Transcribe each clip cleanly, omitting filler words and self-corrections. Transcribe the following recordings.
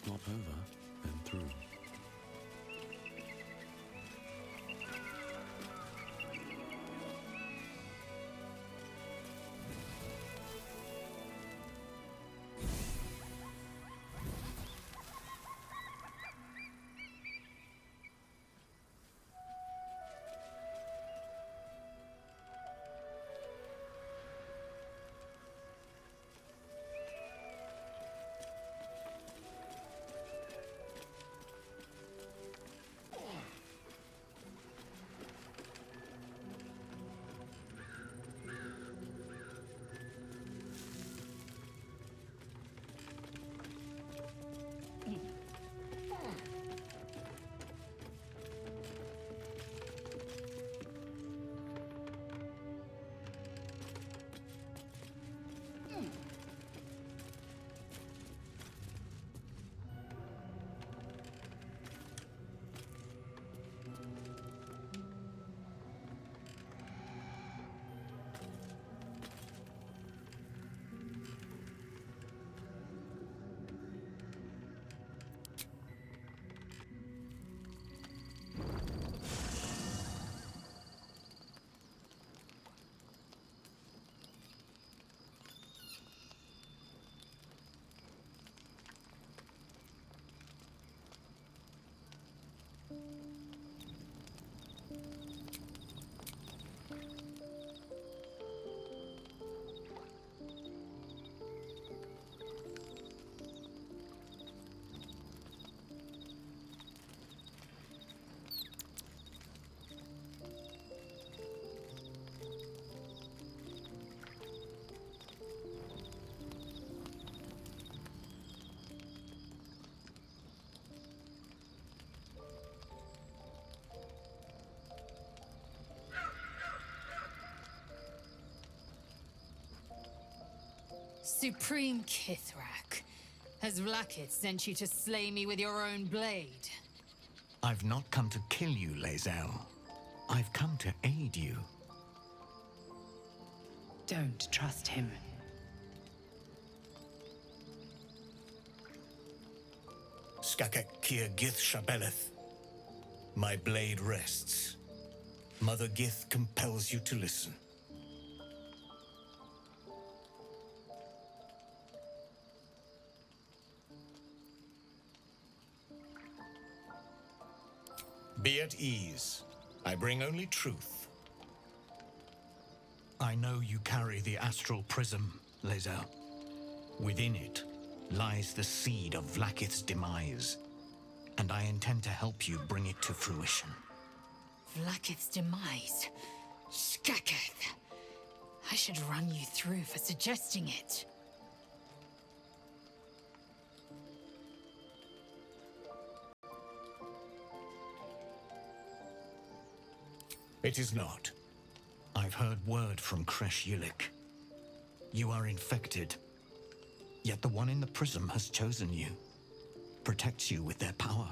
if not over, then through. Supreme Kithrak, has Vlaakith sent you to slay me with your own blade? I've not come to kill you, Lae'zel. I've come to aid you. Don't trust him. Skakek Kia Gith Shabeleth. My blade rests. Mother Gith compels you to listen. Be at ease. I bring only truth. I know you carry the astral prism, Lae'zel. Within it lies the seed of Vlaakith's demise, and I intend to help you bring it to fruition. Vlaakith's demise? Skaketh! I should run you through for suggesting it. It is not. I've heard word from Kresh Yilik. You are infected, yet the one in the prism has chosen you, protects you with their power.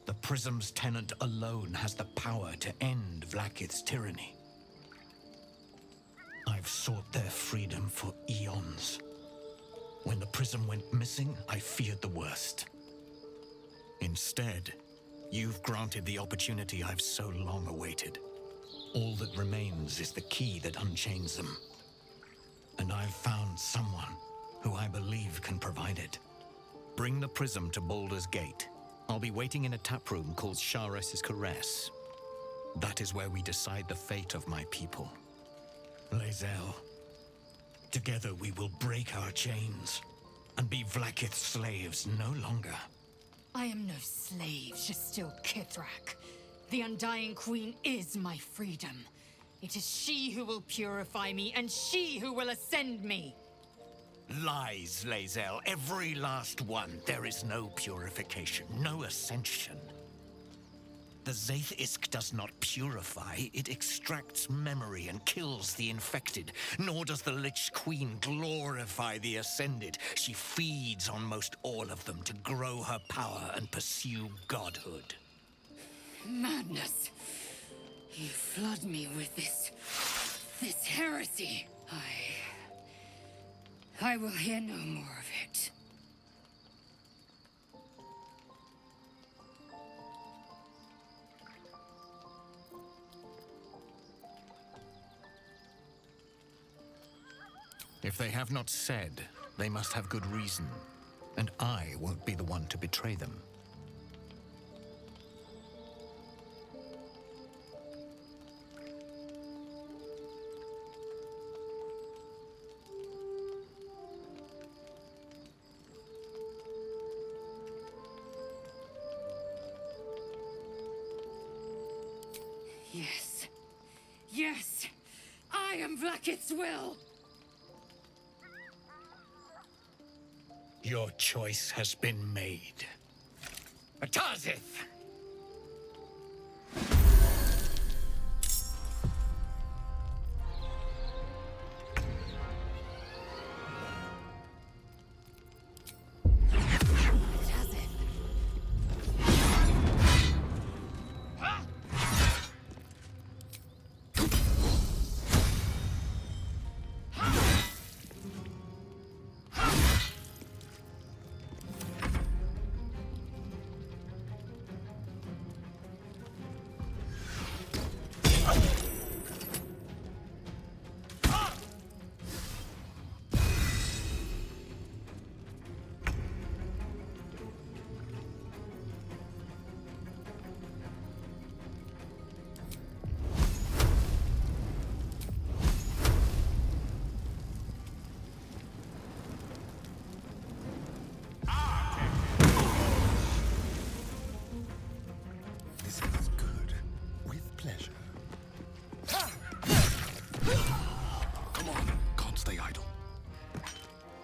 The prism's tenant alone has the power to end Vlaakith's tyranny. I've sought their freedom for eons. When the prism went missing, I feared the worst. Instead, you've granted the opportunity I've so long awaited. All that remains is the key that unchains them. And I've found someone who I believe can provide it. Bring the prism to Baldur's Gate. I'll be waiting in a taproom called Shares's Caress. That is where we decide the fate of my people. Lae'zel, together we will break our chains and be Vlaakith's slaves no longer. I am no slave, Shastil Kithrak. The Undying Queen is my freedom. It is she who will purify me, and she who will ascend me. Lies, Lae'zel, every last one. There is no purification, no ascension. The Zaith Isk does not purify, it extracts memory and kills the infected. Nor does the Lich Queen glorify the ascended. She feeds on most all of them to grow her power and pursue godhood. Madness! You flood me with this heresy. I will hear no more of it. If they have not said, they must have good reason, and I won't be the one to betray them. Yes. Yes! I am Vlaakith's will! Your choice has been made. Tarzith!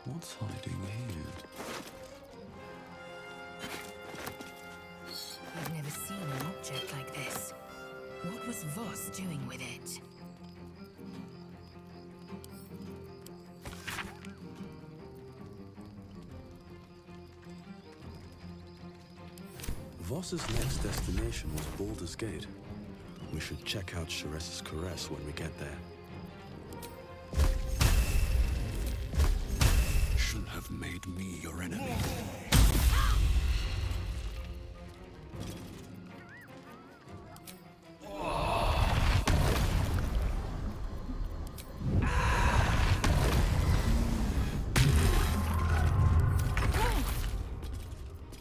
What's hiding here? I've never seen an object like this. What was Voss doing with it? Voss's next destination was Baldur's Gate. We should check out Sharess's caress when we get there. Shouldn't have made me your enemy.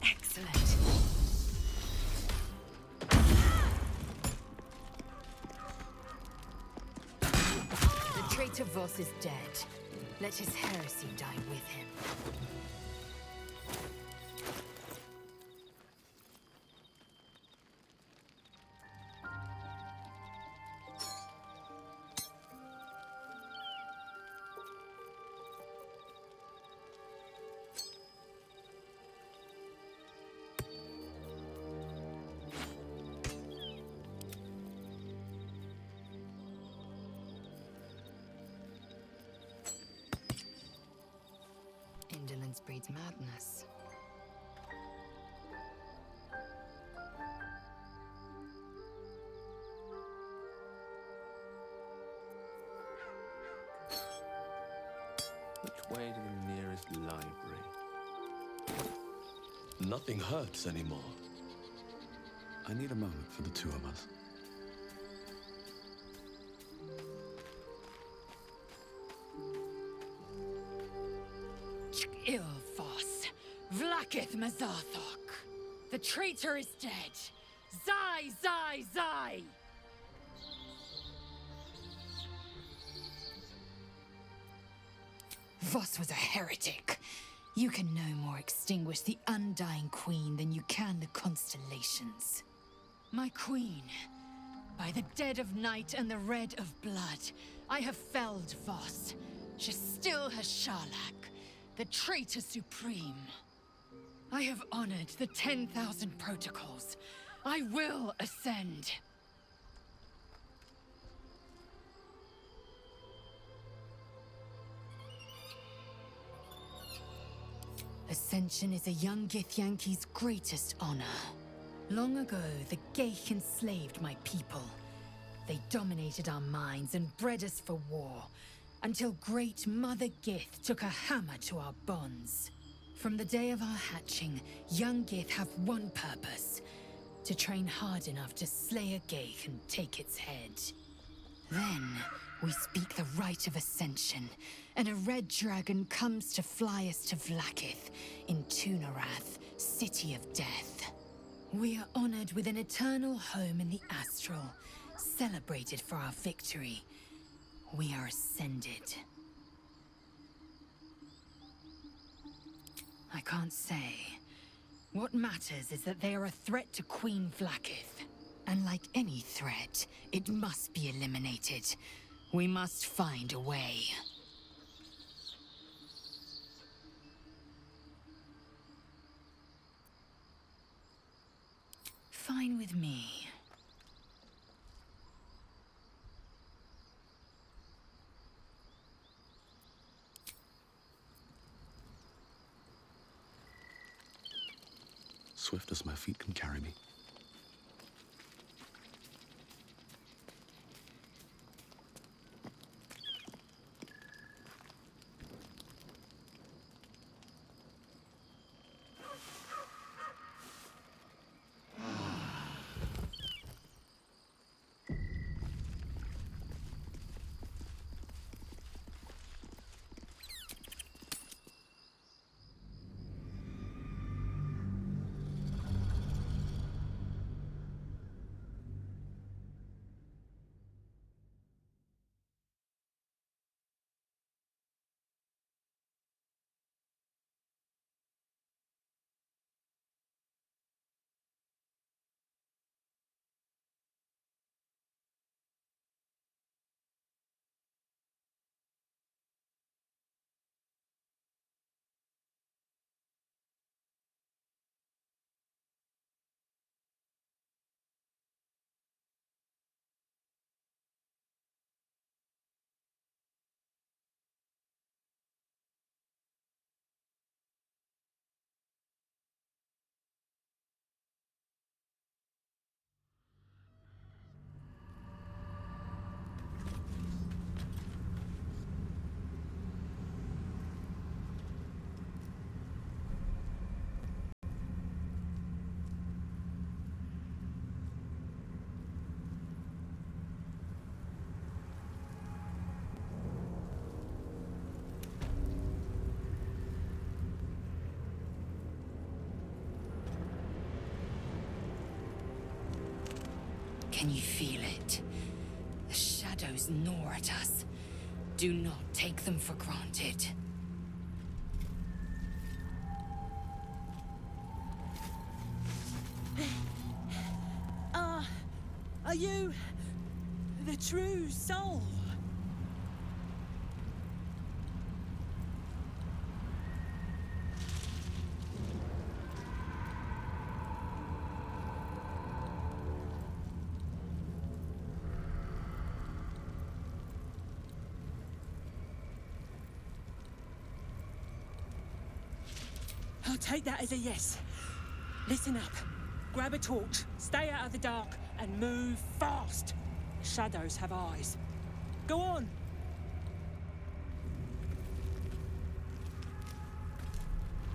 Excellent. The traitor Voss is dead. Let his heresy die with him. Indolence breeds madness. Which way to the nearest library? Nothing hurts anymore. I need a moment for the two of us. Ill Voss, Vlaakith Mazarthok. The traitor is dead. Zai, Zai, Zai! Voss was a heretic. You can no more extinguish the undying queen than you can the constellations. My queen, by the dead of night and the red of blood, I have felled Voss. She still has Sharlak, the traitor supreme. I have honored the 10,000 protocols. I will ascend. Ascension is a young Githyanki's greatest honor. Long ago, the Geich enslaved my people. They dominated our minds and bred us for war, until great Mother Gith took a hammer to our bonds. From the day of our hatching, young Gith have one purpose: to train hard enough to slay a Geich and take its head. Then, We speak the rite of ascension, and a red dragon comes to fly us to Vlaakith in Tunarath, City of Death. We are honored with an eternal home in the astral, celebrated for our victory. We are ascended. I can't say. What matters is that they are a threat to Queen Vlaakith. And like any threat, it must be eliminated. We must find a way. Fine with me. Swift as my feet can carry me. Can you feel it? The shadows gnaw at us. Do not take them for granted. Are you the true soul? I'll take that as a yes. Listen up. Grab a torch, stay out of the dark, and move fast. Shadows have eyes. Go on!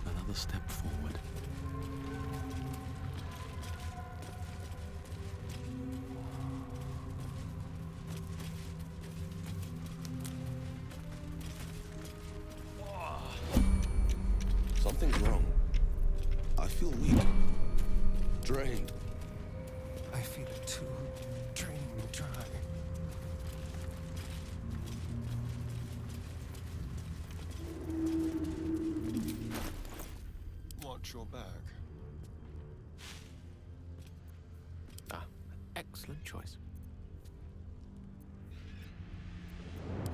Another step forward. Something's wrong. I feel weak. Drained. I feel it too. Drained and dry. Watch your back. Ah, excellent choice.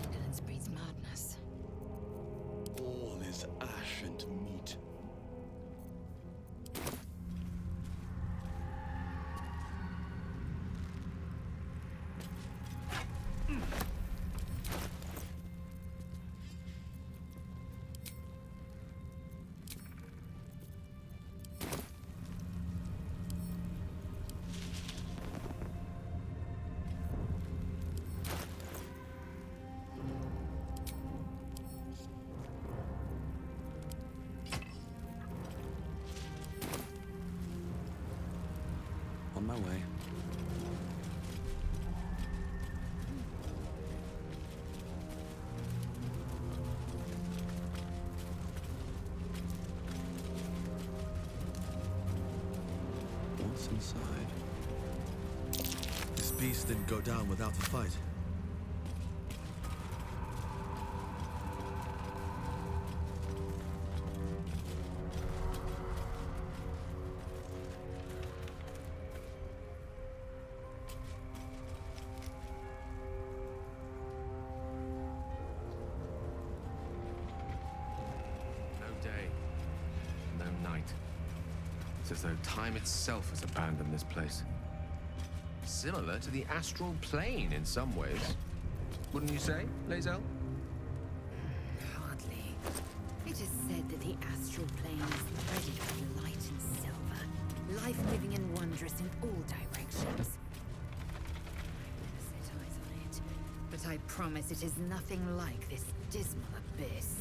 Violence breeds madness. All is ash and meat. On my way. inside. This beast didn't go down without a fight. It's as though time itself has abandoned this place. Similar to the astral plane in some ways. Wouldn't you say, Lae'zel? Hardly. It is said that the astral plane is ready for light and silver, life-giving and wondrous in all directions. Never set eyes on it, but I promise it is nothing like this dismal abyss.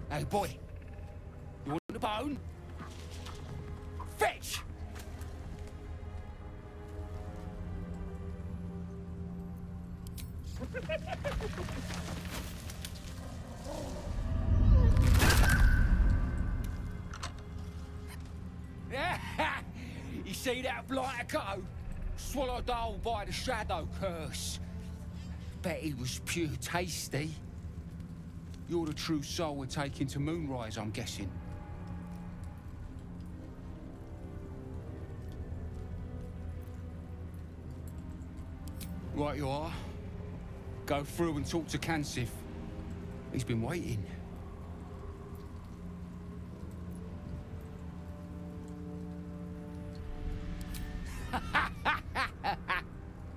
Hey, boy. You want a bone? Fetch! You see that blighter go? Swallowed whole by the shadow curse. Bet he was pure tasty. You're the true soul we're taking to Moonrise, I'm guessing. Right you are. Go through and talk to Kansif. He's been waiting.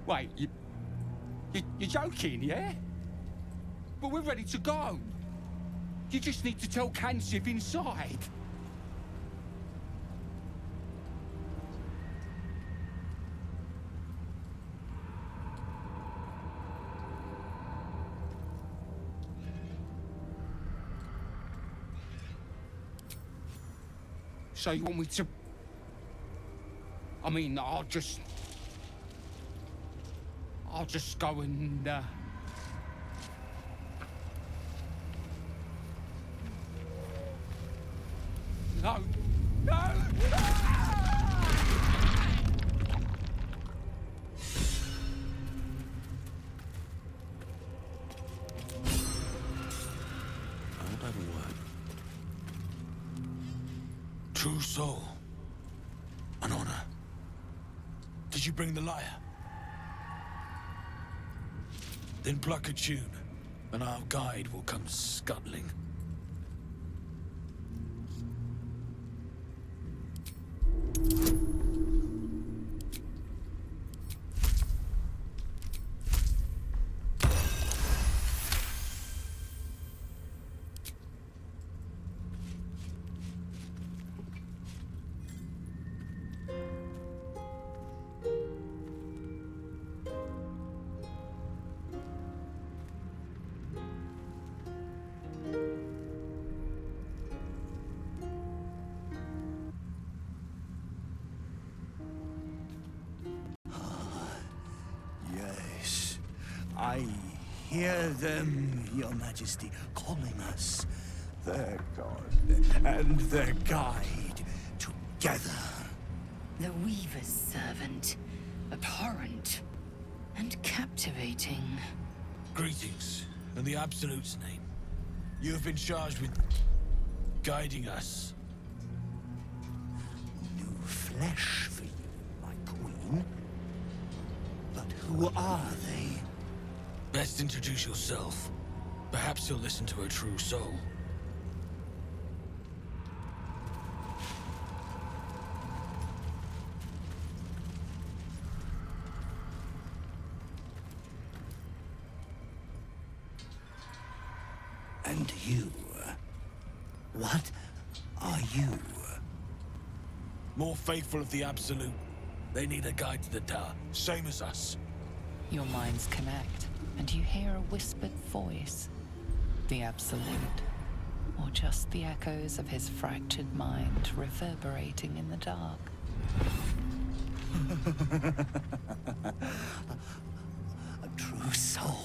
Wait, you're joking, yeah? But we're ready to go. You just need to tell Kansif inside. So you want me to... I mean, I'll just go and, No! No! I'll have a word. True soul. An honor. Did you bring the lyre? Then pluck a tune, and our guide will come scuttling. I hear them, Your Majesty, calling us, their god and their guide, together. The Weaver's servant. Abhorrent. And captivating. Greetings, in the Absolute's name. You have been charged with guiding us. New flesh for you, my queen. But who are they? Best introduce yourself. Perhaps you'll listen to a true soul. And you? What are you? More faithful of the Absolute. They need a guide to the tower, same as us. Your minds connect, and you hear a whispered voice. The Absolute, or just the echoes of his fractured mind reverberating in the dark. true soul.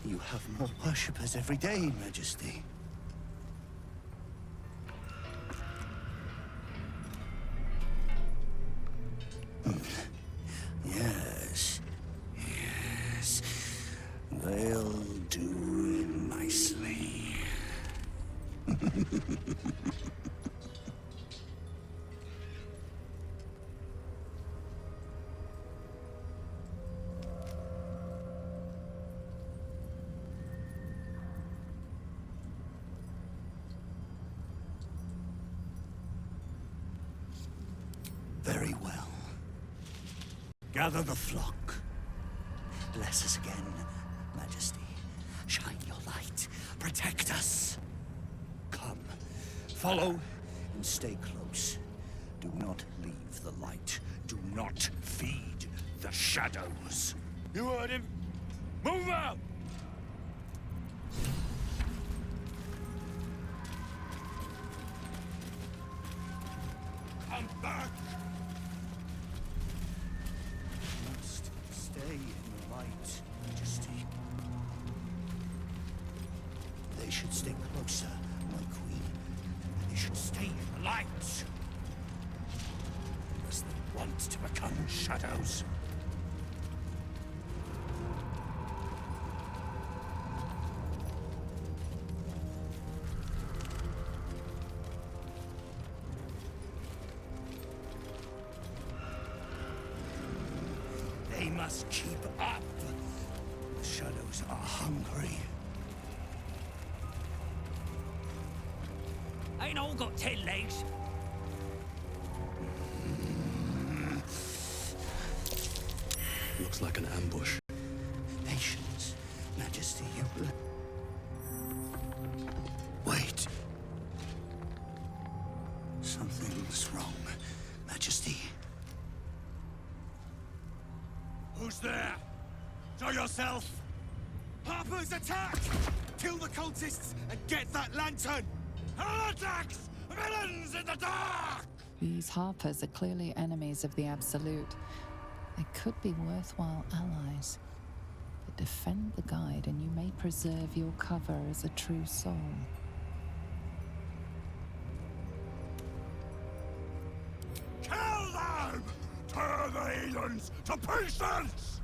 You have more worshippers every day, Majesty. Yes. Yes. They'll do nicely. Very well. Gather the flock. Bless us again, Majesty. Shine your light. Protect us. Come. Follow and stay close. Do not leave the light. Do not feed the shadows. You heard him. Move out! Come back! You must stay in the light, Majesty. They should stay closer, my queen. They should stay in the light. Unless they want to become shadows. They must keep up. The shadows are hungry. Ain't all got 10 legs. Looks like an ambush. Patience, Majesty, you... Wait. Something's wrong, Majesty. Who's there? Show yourself! Harper's attack! Kill the cultists and get that lantern! Heretics! Villains in the dark! These Harpers are clearly enemies of the Absolute. They could be worthwhile allies. But defend the guide and you may preserve your cover as a true soul. Kill them! Tear the heathens to pieces!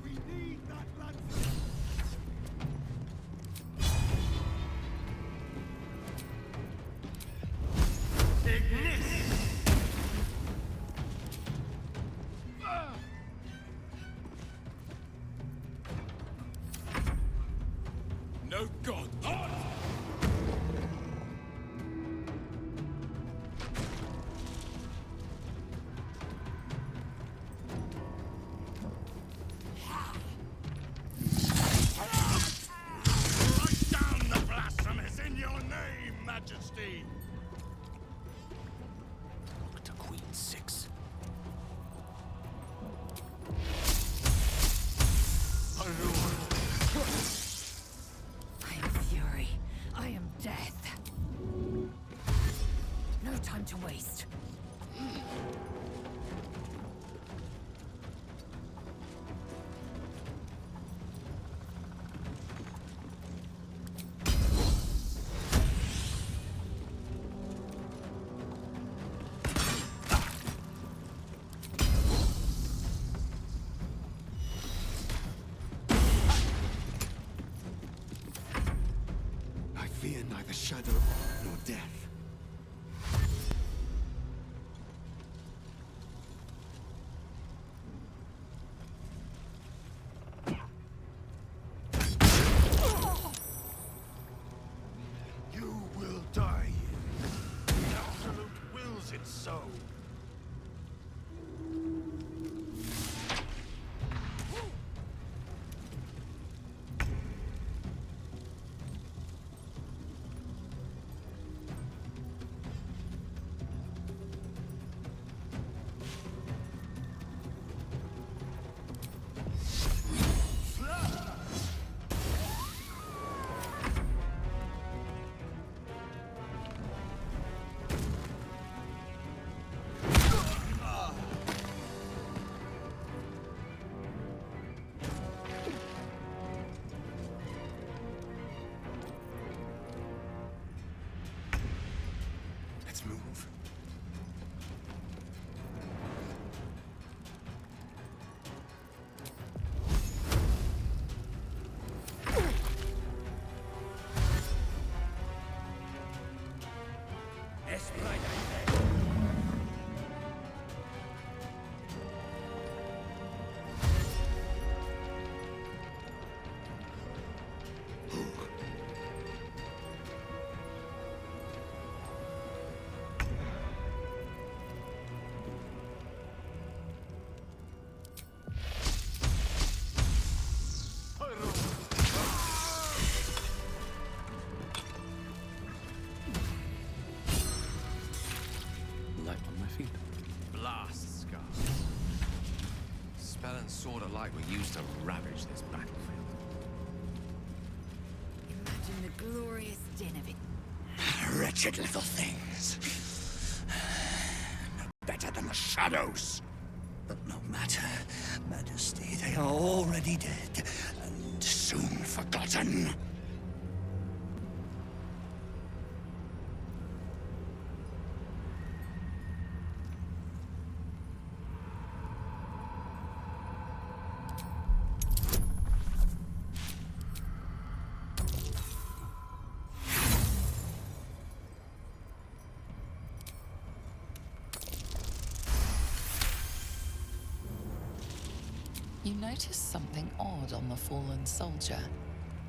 We need that lantern! No god! Write down the blasphemies in your name, Majesty! Dr. Queen 6. I am fury. I am death. No time to waste. I fear neither shadow nor death. You will die. The Absolute wills it so. like we used to ravage this battlefield. Imagine the glorious din of it. Wretched little things. No better than the shadows. But no matter, Majesty, they are already dead, and soon forgotten. You notice something odd on the fallen soldier.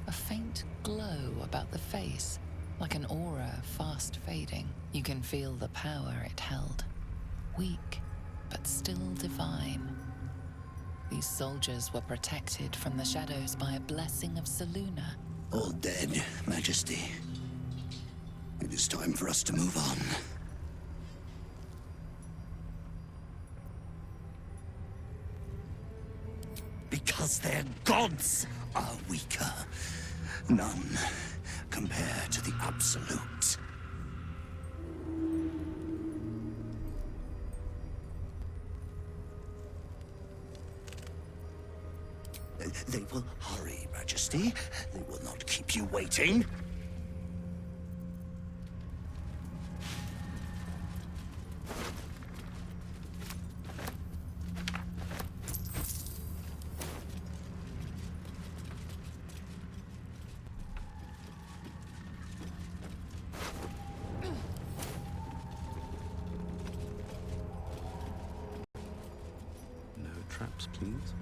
A faint glow about the face, like an aura fast fading. You can feel the power it held. Weak, but still divine. These soldiers were protected from the shadows by a blessing of Selûne. All dead, Majesty. It is time for us to move on. Because their gods are weaker. None compare to the Absolute. They will hurry, Majesty. They will not keep you waiting. No traps, please.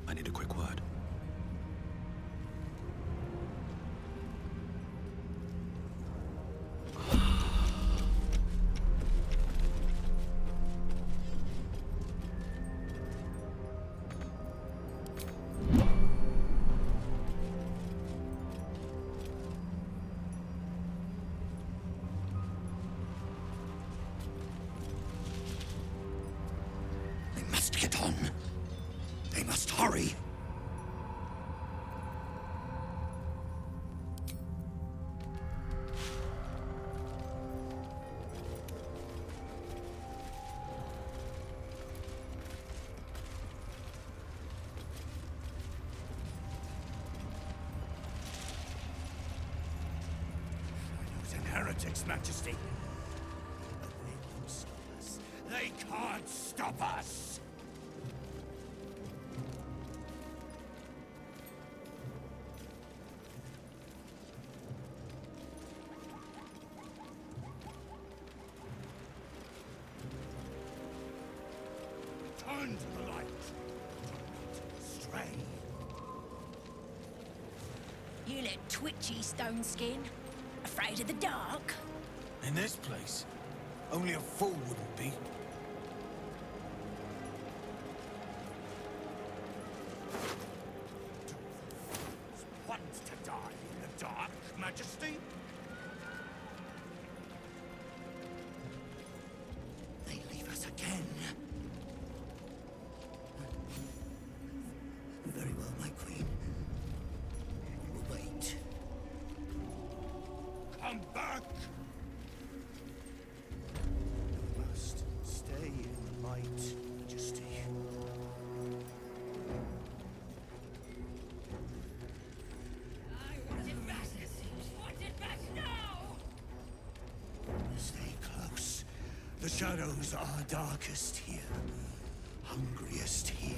I need a quick word. They must get on. They must hurry. Shadows and heretics, Majesty. But they won't stop us. They can't stop us! Turn to the light. Stray. You look twitchy, Stone Skin. Afraid of the dark? In this place, only a fool wouldn't be. Want to die in the dark, Majesty? They leave us again. Very well, my queen. We will wait. Come back! We must stay in the light, Majesty. Stay close. The shadows are darkest here, hungriest here.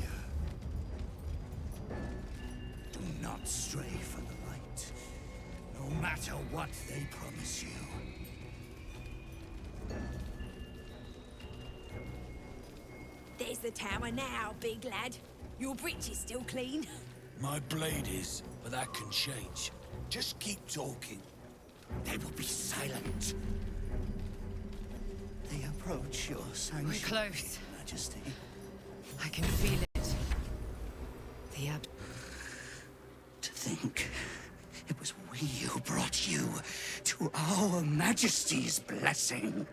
Do not stray from the light, no matter what they promise you. There's the tower now, big lad. Your breech is still clean. My blade is, but that can change. Just keep talking. They will be silent. They approach your sanction. We're close. Majesty. I can feel it. The To think it was we who brought you to our Majesty's blessing.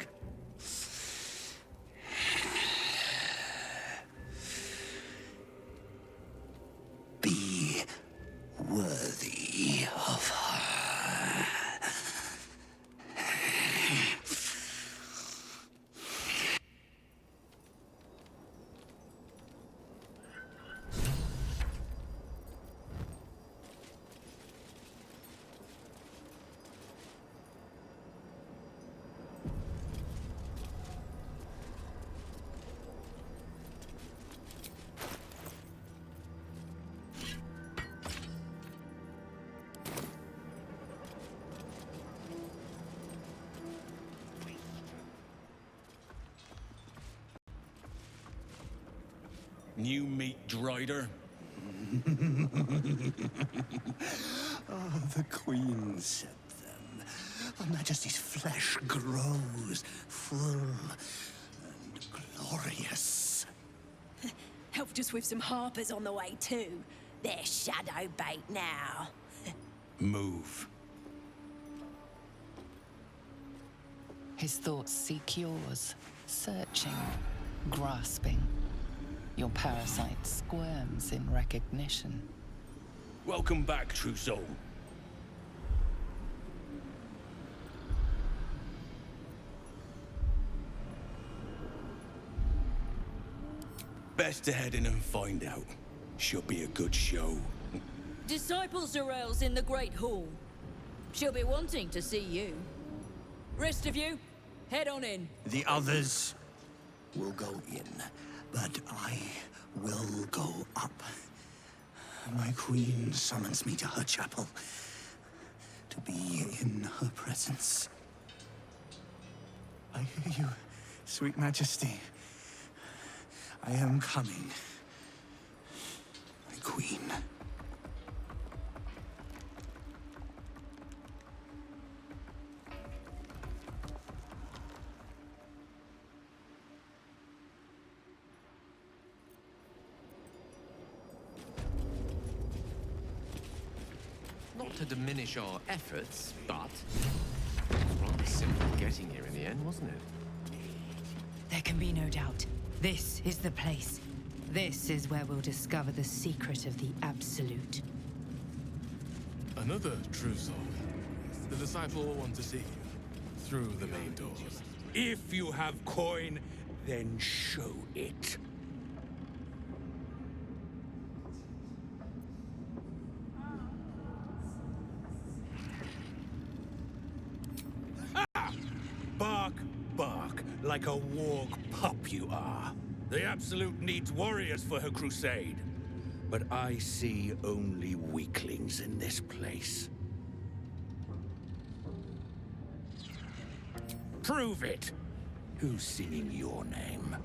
Be worthy of her. New meat, Drider? Oh, the Queen said them. Her Majesty's flesh grows full and glorious. Helped us with some harpers on the way too. They're shadow bait now. Move. His thoughts seek yours, searching, grasping. Your parasite squirms in recognition. Welcome back, true soul. Best to head in and find out. Should be a good show. Disciple Zarel's in the Great Hall. She'll be wanting to see you. Rest of you, head on in. The others will go in, but I will go up. My queen summons me to her chapel to be in her presence. I hear you, sweet majesty. I am coming, my queen. Not to diminish our efforts, but it was rather simple getting here in the end, wasn't it? There can be no doubt. This is the place. This is where we'll discover the secret of the Absolute. Another true soul. The disciple will want to see you through the main doors. If you have coin, then show it. Bark, bark, like a warg pup you are. The Absolute needs warriors for her crusade. But I see only weaklings in this place. Prove it! Who's singing your name?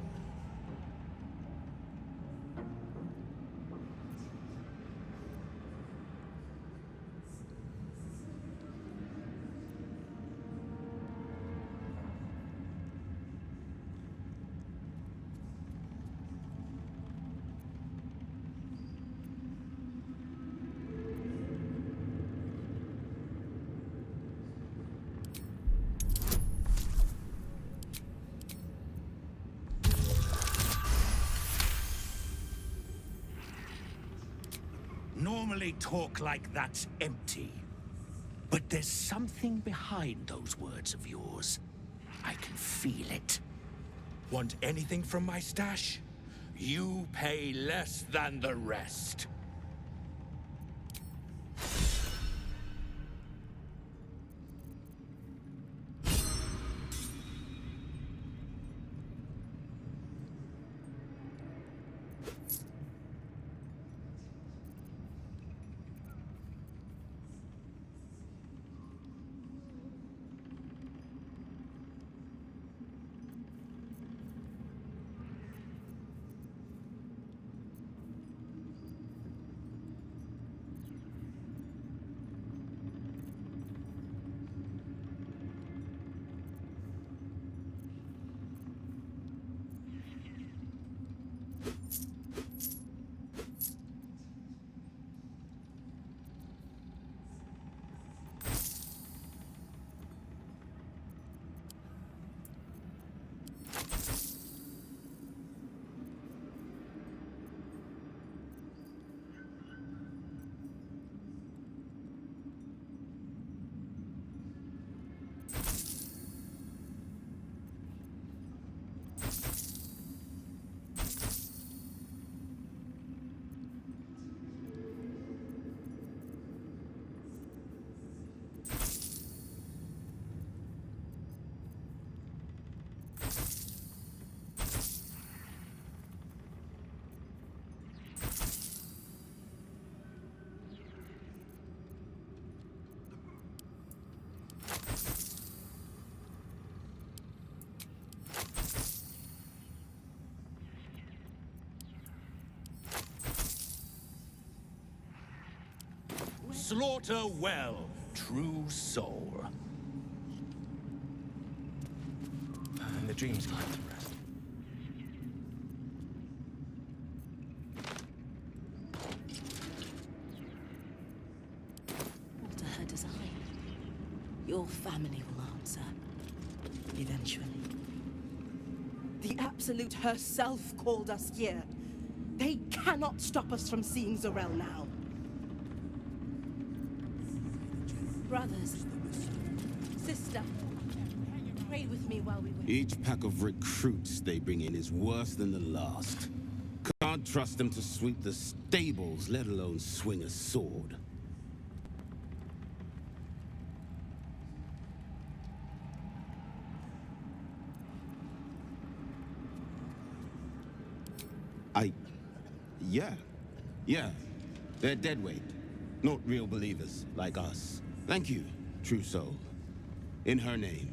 Normally talk like that's empty. But there's something behind those words of yours. I can feel it. Want anything from my stash? You pay less than the rest. slaughter well, true soul. And the dreams come to rest. Alter her design. Your family will answer. Eventually. The Absolute herself called us here. They cannot stop us from seeing Zorel now. Brothers, sister, pray with me while we wait. Each pack of recruits they bring in is worse than the last. Can't trust them to sweep the stables, let alone swing a sword. Yeah. They're deadweight. Not real believers, like us. Thank you, true soul. In her name.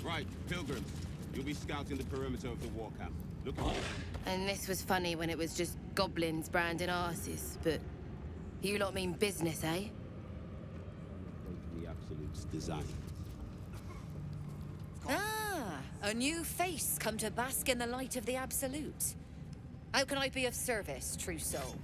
Right, pilgrims. You'll be scouting the perimeter of the war camp. Look at this. And this was funny when it was just goblins branding arses, but you lot mean business, eh? The Absolute's design. Ah, a new face come to bask in the light of the Absolute. How can I be of service, true soul?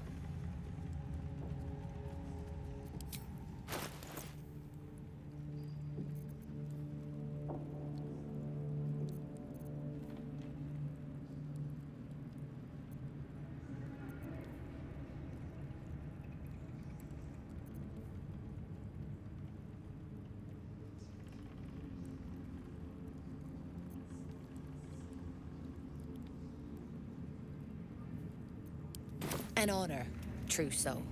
An honor, true soul.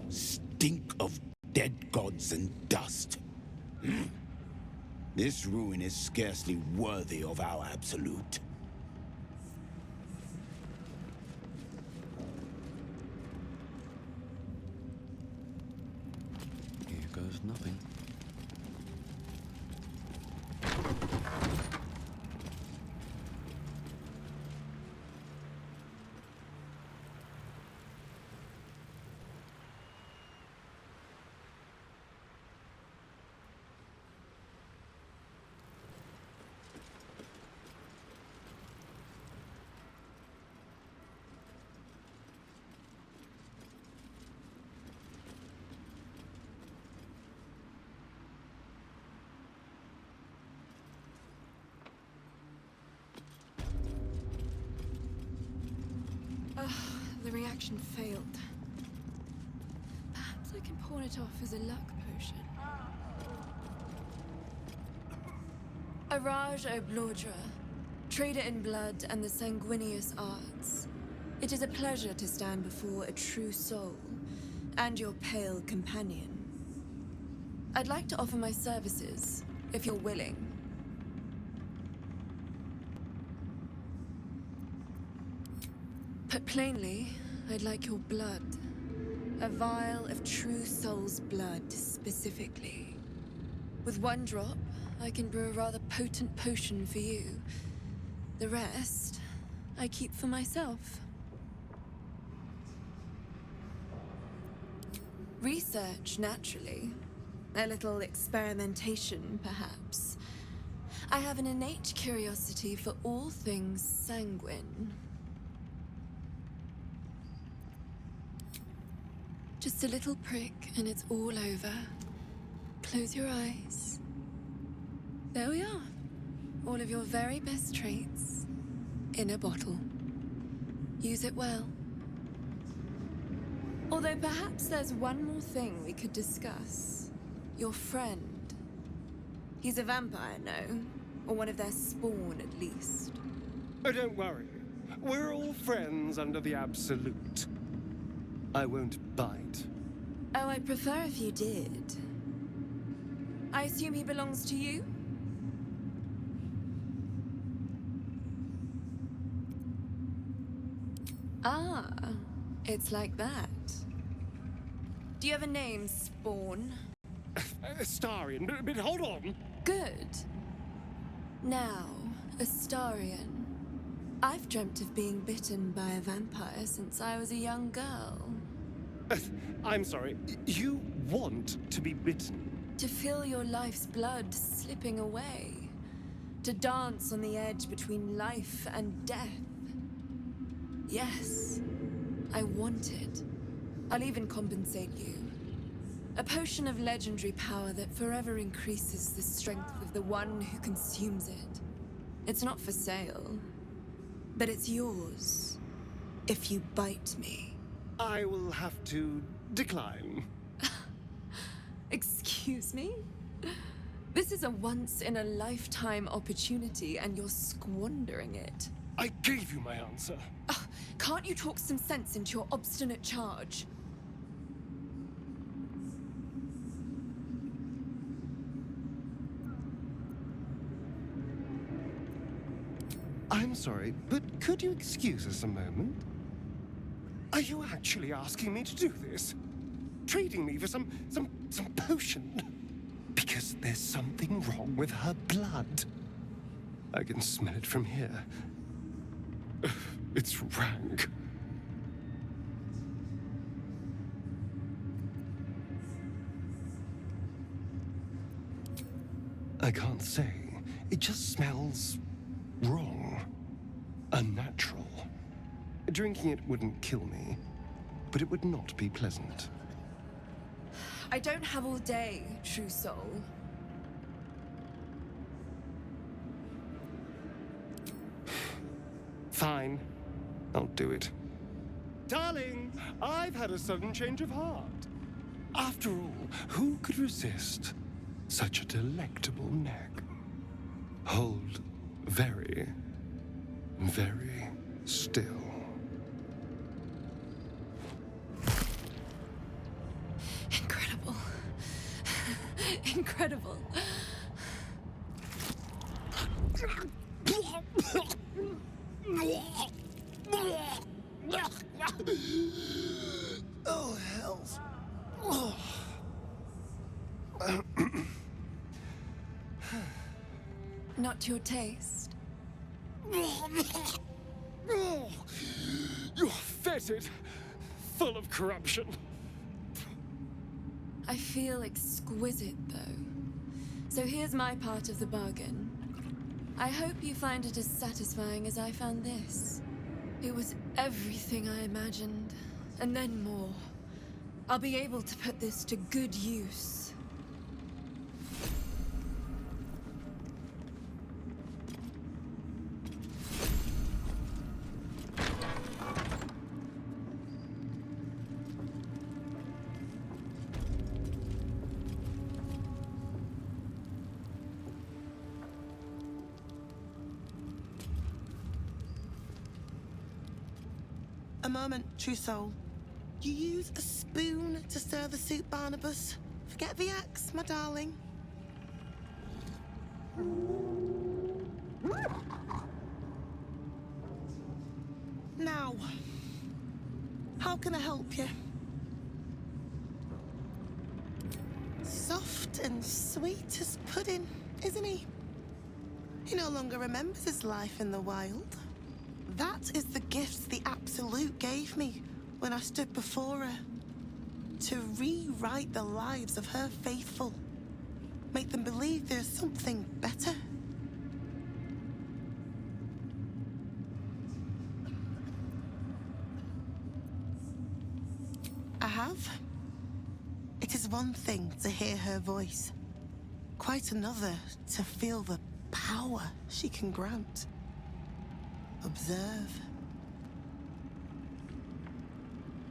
Stink of dead gods and dust. This ruin is scarcely worthy of our Absolute. Here goes nothing. The reaction failed. Perhaps I can pawn it off as a luck potion. Araj Oblodra, trader in blood and the sanguineous arts. It is a pleasure to stand before a true soul and your pale companion. I'd like to offer my services, if you're willing. Put plainly, I'd like your blood. A vial of true soul's blood, specifically. With one drop, I can brew a rather potent potion for you. The rest, I keep for myself. Research, naturally. A little experimentation, perhaps. I have an innate curiosity for all things sanguine. Just a little prick and it's all over. Close your eyes. There we are. All of your very best traits in a bottle. Use it well. Although perhaps there's one more thing we could discuss. Your friend. He's a vampire, no? Or one of their spawn, at least. Oh, don't worry. We're all friends under the Absolute. I won't bite. Oh, I'd prefer if you did. I assume he belongs to you? Ah, it's like that. Do you have a name, Spawn? Astarion, but hold on. Good. Now, Astarion. I've dreamt of being bitten by a vampire since I was a young girl. I'm sorry, you want to be bitten? To feel your life's blood slipping away. To dance on the edge between life and death. Yes, I want it. I'll even compensate you. A potion of legendary power that forever increases the strength of the one who consumes it. It's not for sale, but it's yours if you bite me. I will have to decline. Excuse me? This is a once-in-a-lifetime opportunity, and you're squandering it. I gave you my answer. Can't you talk some sense into your obstinate charge? I'm sorry, but could you excuse us a moment? Are you actually asking me to do this? Trading me for some potion? Because there's something wrong with her blood. I can smell it from here. It's rank. I can't say. It just smells wrong. Unnatural. Drinking it wouldn't kill me, but it would not be pleasant. I don't have all day, true soul. Fine. I'll do it. Darling, I've had a sudden change of heart. After all, who could resist such a delectable neck? Hold very, very still. Incredible. Incredible. Oh, hells. Not to your taste. You're fetid, full of corruption. I feel exquisite, though. So here's my part of the bargain. I hope you find it as satisfying as I found this. It was everything I imagined, and then more. I'll be able to put this to good use. A moment, true soul. You use a spoon to stir the soup, Barnabas. Forget the axe, my darling. Now, how can I help you? Soft and sweet as pudding, isn't he? He no longer remembers his life in the wild. That is the gift the Absolute gave me when I stood before her. To rewrite the lives of her faithful. Make them believe there's something better. I have. It is one thing to hear her voice. Quite another to feel the power she can grant. Observe.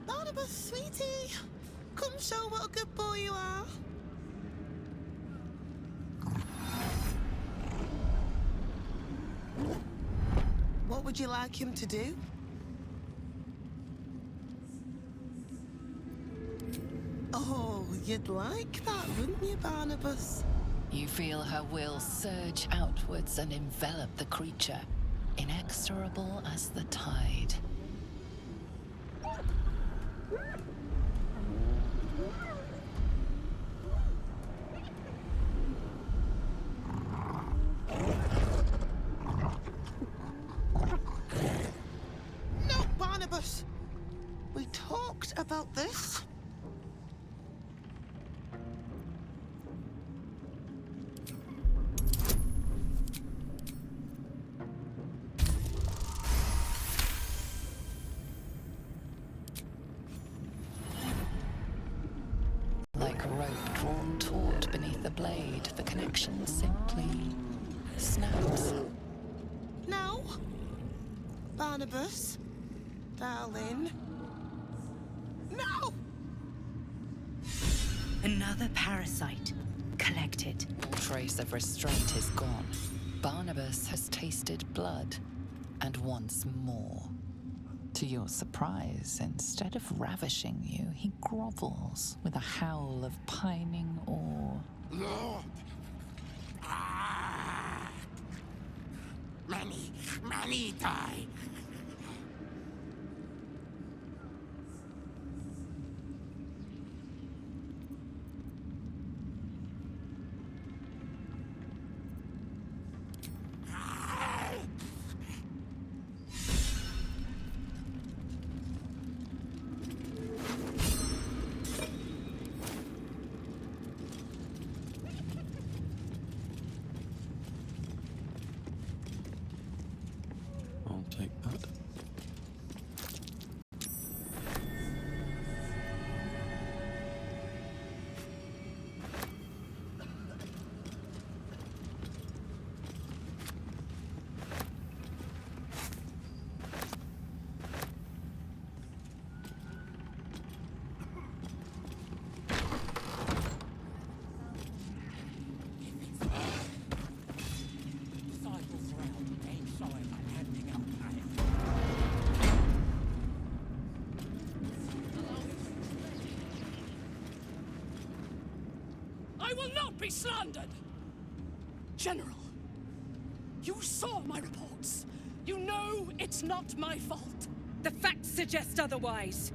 Barnabas, sweetie, come show what a good boy you are. What would you like him to do? Oh, you'd like that, wouldn't you, Barnabas? You feel her will surge outwards and envelop the creature, inexorable as the tide. No, Barnabas! We talked about this. Like a rope drawn taut beneath the blade, the connection simply snaps. No? Barnabas? Darling? No! Another parasite. Collected. All trace of restraint is gone. Barnabas has tasted blood, and wants more. To your surprise, instead of ravishing you, he grovels with a howl of pining awe. Lord! Many die. I'll take that. I will not be slandered! General, you saw my reports. You know it's not my fault. The facts suggest otherwise.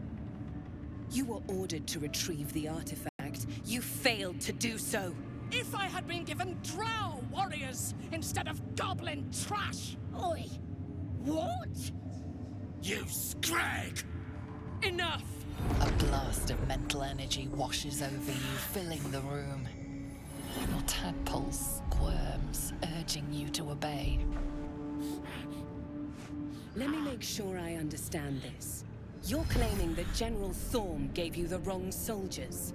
You were ordered to retrieve the artifact. You failed to do so. If I had been given drow warriors instead of goblin trash! Oi! What? You scrag! Enough! A blast of mental energy washes over you, filling the room. Your tadpole squirms, urging you to obey. Let me make sure I understand this. You're claiming that General Thorm gave you the wrong soldiers?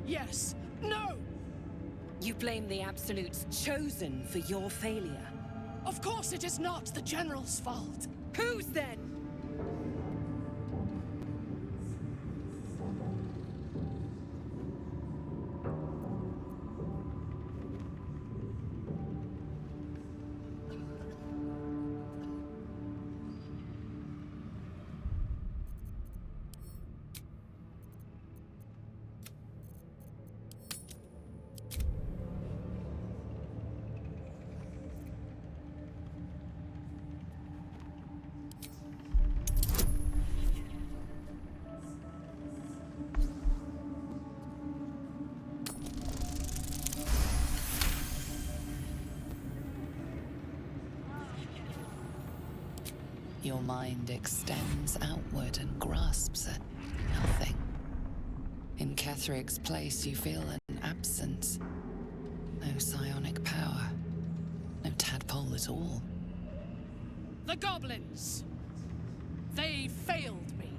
Yes. No! You blame the Absolute's Chosen for your failure? Of course it is not the General's fault. Whose then? Your mind extends outward and grasps at nothing. In Ketheric's place, you feel an absence. No psionic power. No tadpole at all. The goblins! They failed me.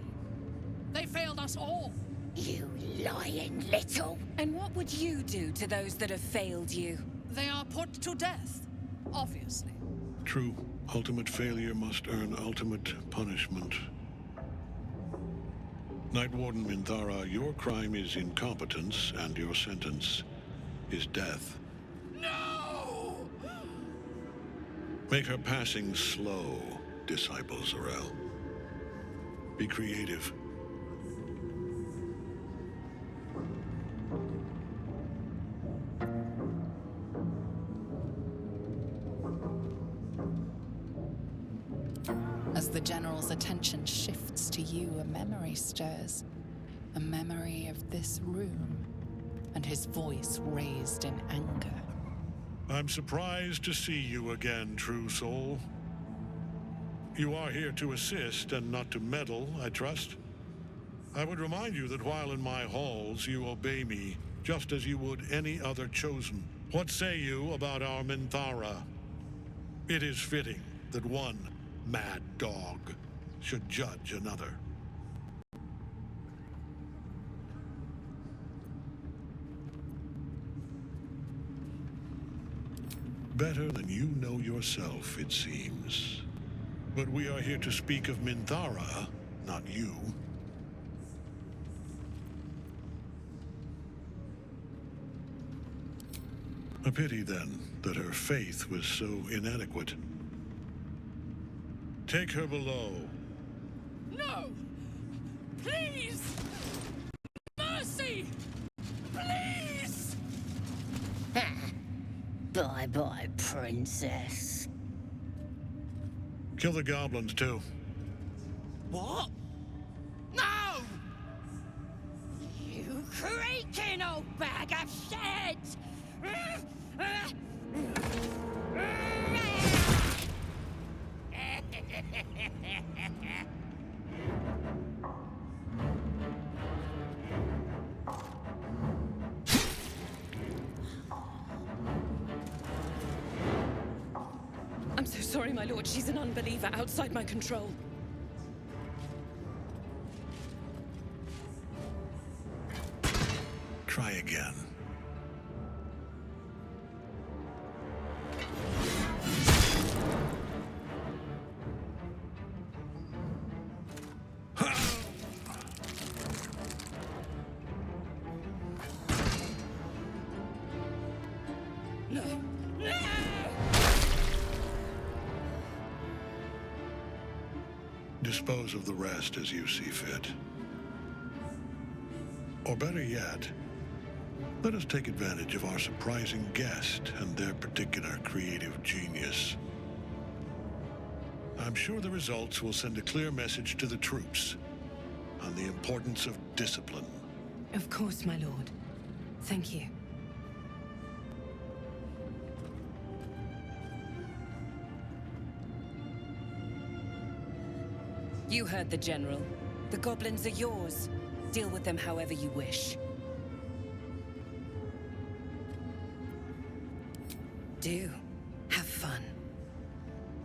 They failed us all. You lying little... And what would you do to those that have failed you? They are put to death, obviously. True. Ultimate failure must earn ultimate punishment. Night Warden Minthara, your crime is incompetence, and your sentence is death. No! Make her passing slow, Disciple Zarel. Be creative. A As the General's attention shifts to you, a memory stirs. A memory of this room, and his voice raised in anger. I'm surprised to see you again, true soul. You are here to assist and not to meddle, I trust. I would remind you that while in my halls, you obey me, just as you would any other chosen. What say you about our Minthara? It is fitting that one mad dog should judge another. Better than you know yourself, it seems. But we are here to speak of Minthara, not you. A pity, then, that her faith was so inadequate. Take her below. No! Please! Mercy! Please! Bye-bye, princess. Kill the goblins, too. What? No! You creaking old bag of shit! I'm so sorry, my lord. She's an unbeliever outside my control. Try again. No. No! Dispose of the rest as you see fit. Or better yet, let us take advantage of our surprising guest and their particular creative genius. I'm sure the results will send a clear message to the troops on the importance of discipline. Of course, my lord. Thank you. You heard the General. The goblins are yours. Deal with them however you wish. Do. Have fun.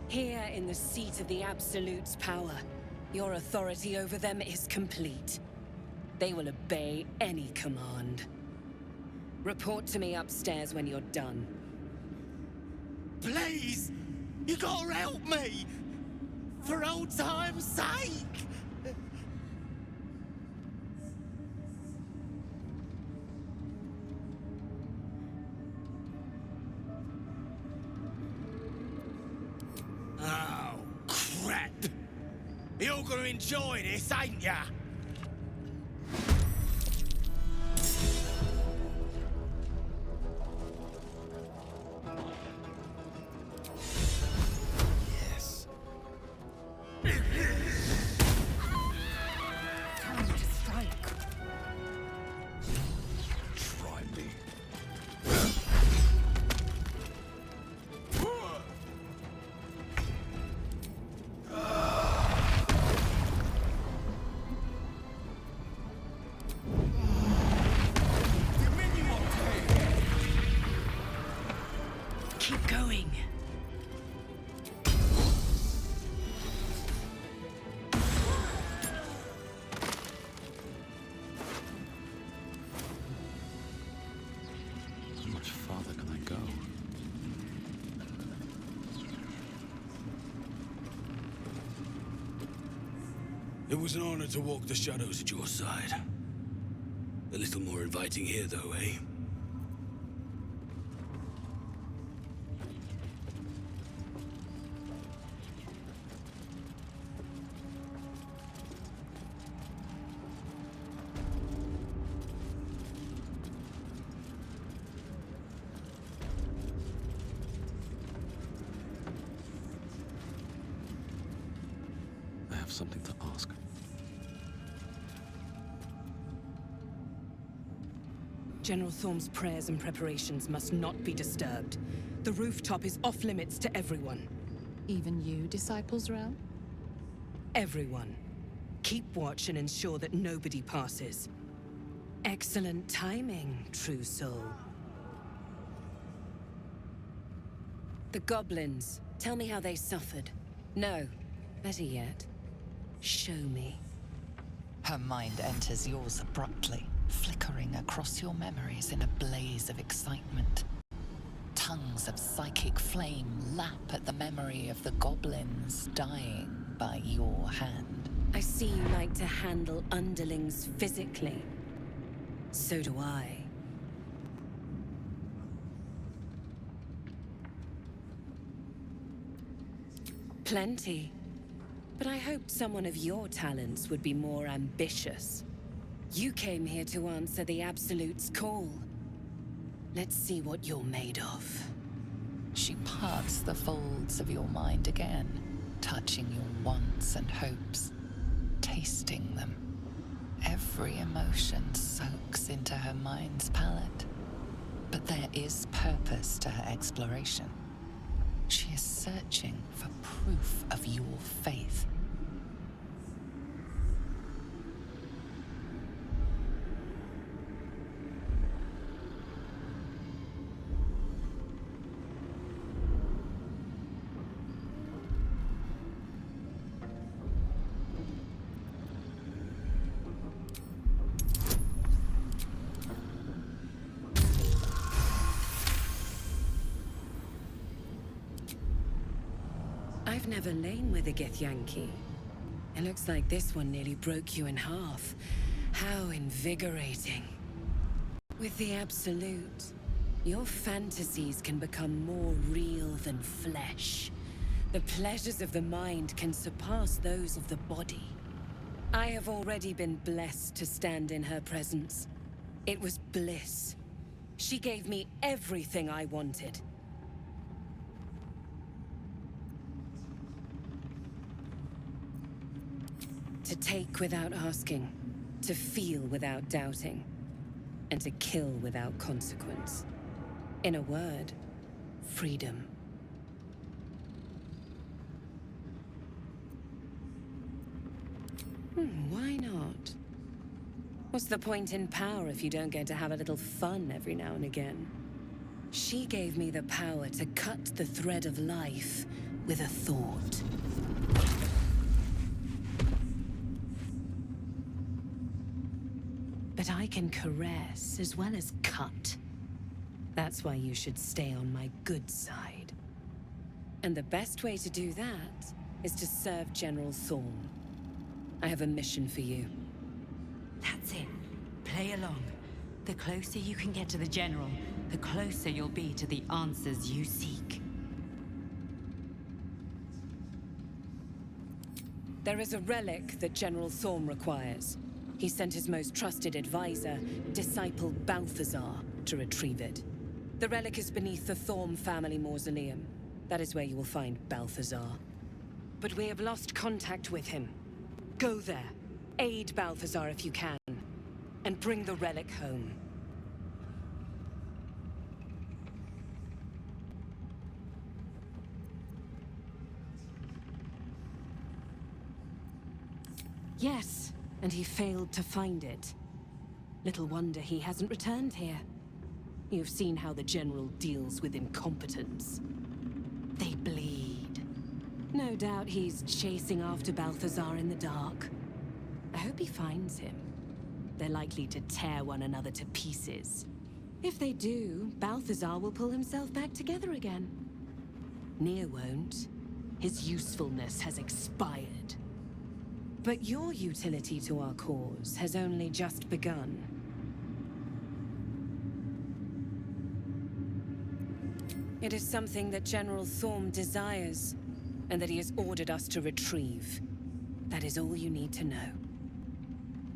Here in the seat of the Absolute's power, your authority over them is complete. They will obey any command. Report to me upstairs when you're done. Please! You gotta help me! For old time's sake! Oh, crap! You're gonna enjoy this, ain't ya? Yes. Time to strike. Try me. Keep going. How much farther can I go? It was an honor to walk the shadows at your side. A little more inviting here, though, eh? have something to ask. General Thorm's prayers and preparations must not be disturbed. The rooftop is off limits to everyone. Even you, Disciples' Realm? Everyone. Keep watch and ensure that nobody passes. Excellent timing, true soul. The goblins. Tell me how they suffered. No, better yet, show me. Her mind enters yours abruptly, flickering across your memories in a blaze of excitement. Tongues of psychic flame lap at the memory of the goblins dying by your hand. I see you like to handle underlings physically. So do I. Plenty. But I hoped someone of your talents would be more ambitious. You came here to answer the Absolute's call. Let's see what you're made of. She parts the folds of your mind again, touching your wants and hopes, tasting them. Every emotion soaks into her mind's palette. But there is purpose to her exploration. She is searching for proof of your faith. I've never lain with a Githyanki. It looks like this one nearly broke you in half. How invigorating. With the Absolute, your fantasies can become more real than flesh. The pleasures of the mind can surpass those of the body. I have already been blessed to stand in her presence. It was bliss. She gave me everything I wanted. To take without asking, to feel without doubting, and to kill without consequence. In a word, freedom. Why not? What's the point in power if you don't get to have a little fun every now and again? She gave me the power to cut the thread of life with a thought. But I can caress as well as cut. That's why you should stay on my good side. And the best way to do that is to serve General Thorm. I have a mission for you. That's it. Play along. The closer you can get to the General, the closer you'll be to the answers you seek. There is a relic that General Thorm requires. He sent his most trusted advisor, Disciple Balthazar, to retrieve it. The relic is beneath the Thorm family mausoleum. That is where you will find Balthazar. But we have lost contact with him. Go there, aid Balthazar if you can, and bring the relic home. Yes. And he failed to find it. Little wonder he hasn't returned here. You've seen how the General deals with incompetence. They bleed. No doubt he's chasing after Balthazar in the dark. I hope he finds him. They're likely to tear one another to pieces. If they do, Balthazar will pull himself back together again. Nier won't. His usefulness has expired. But your utility to our cause has only just begun. It is something that General Thorm desires, and that he has ordered us to retrieve. That is all you need to know.